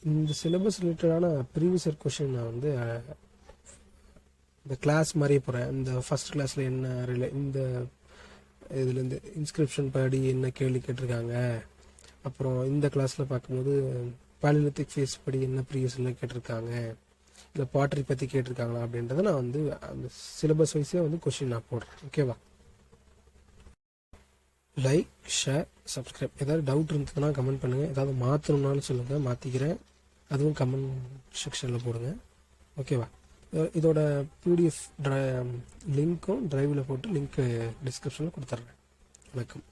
இந்த சிலபஸ் ரிலேட்டடான ப்ரீவியஸ் இயர் கொஷின் நான் வந்து இந்த கிளாஸ் மாதிரியே போகிறேன். இந்த ஃபஸ்ட் கிளாஸில் என்ன இந்த இதுலேருந்து இன்ஸ்கிரிப்ஷன் படி என்ன கேள்வி கேட்டிருக்காங்க, அப்புறம் இந்த கிளாஸில் பார்க்கும்போது பாலிலித்திக் ஃபேஸ் படி என்ன ப்ரீவியஸில் கேட்டிருக்காங்க, இல்லை பாட்டரி பற்றி கேட்டிருக்காங்களா அப்படின்றத நான் வந்து அந்த சிலபஸ் வைஸே வந்து கொஷின் நான் போடுறேன். ஓகேவா? Like, share, subscribe. ஏதாவது டவுட் இருந்ததுன்னா கமெண்ட் பண்ணுங்கள், ஏதாவது மாற்றணும்னாலும் சொல்லுங்கள், மாற்றிக்கிறேன், அதுவும் கமெண்ட் செக்ஷனில் போடுங்க. ஓகேவா? இதோட பிடிஎஃப் லிங்க்கும் ட்ரைவில் போட்டு லிங்க்கு டிஸ்கிரிப்ஷனில் கொடுத்துட்றேன். வணக்கம்.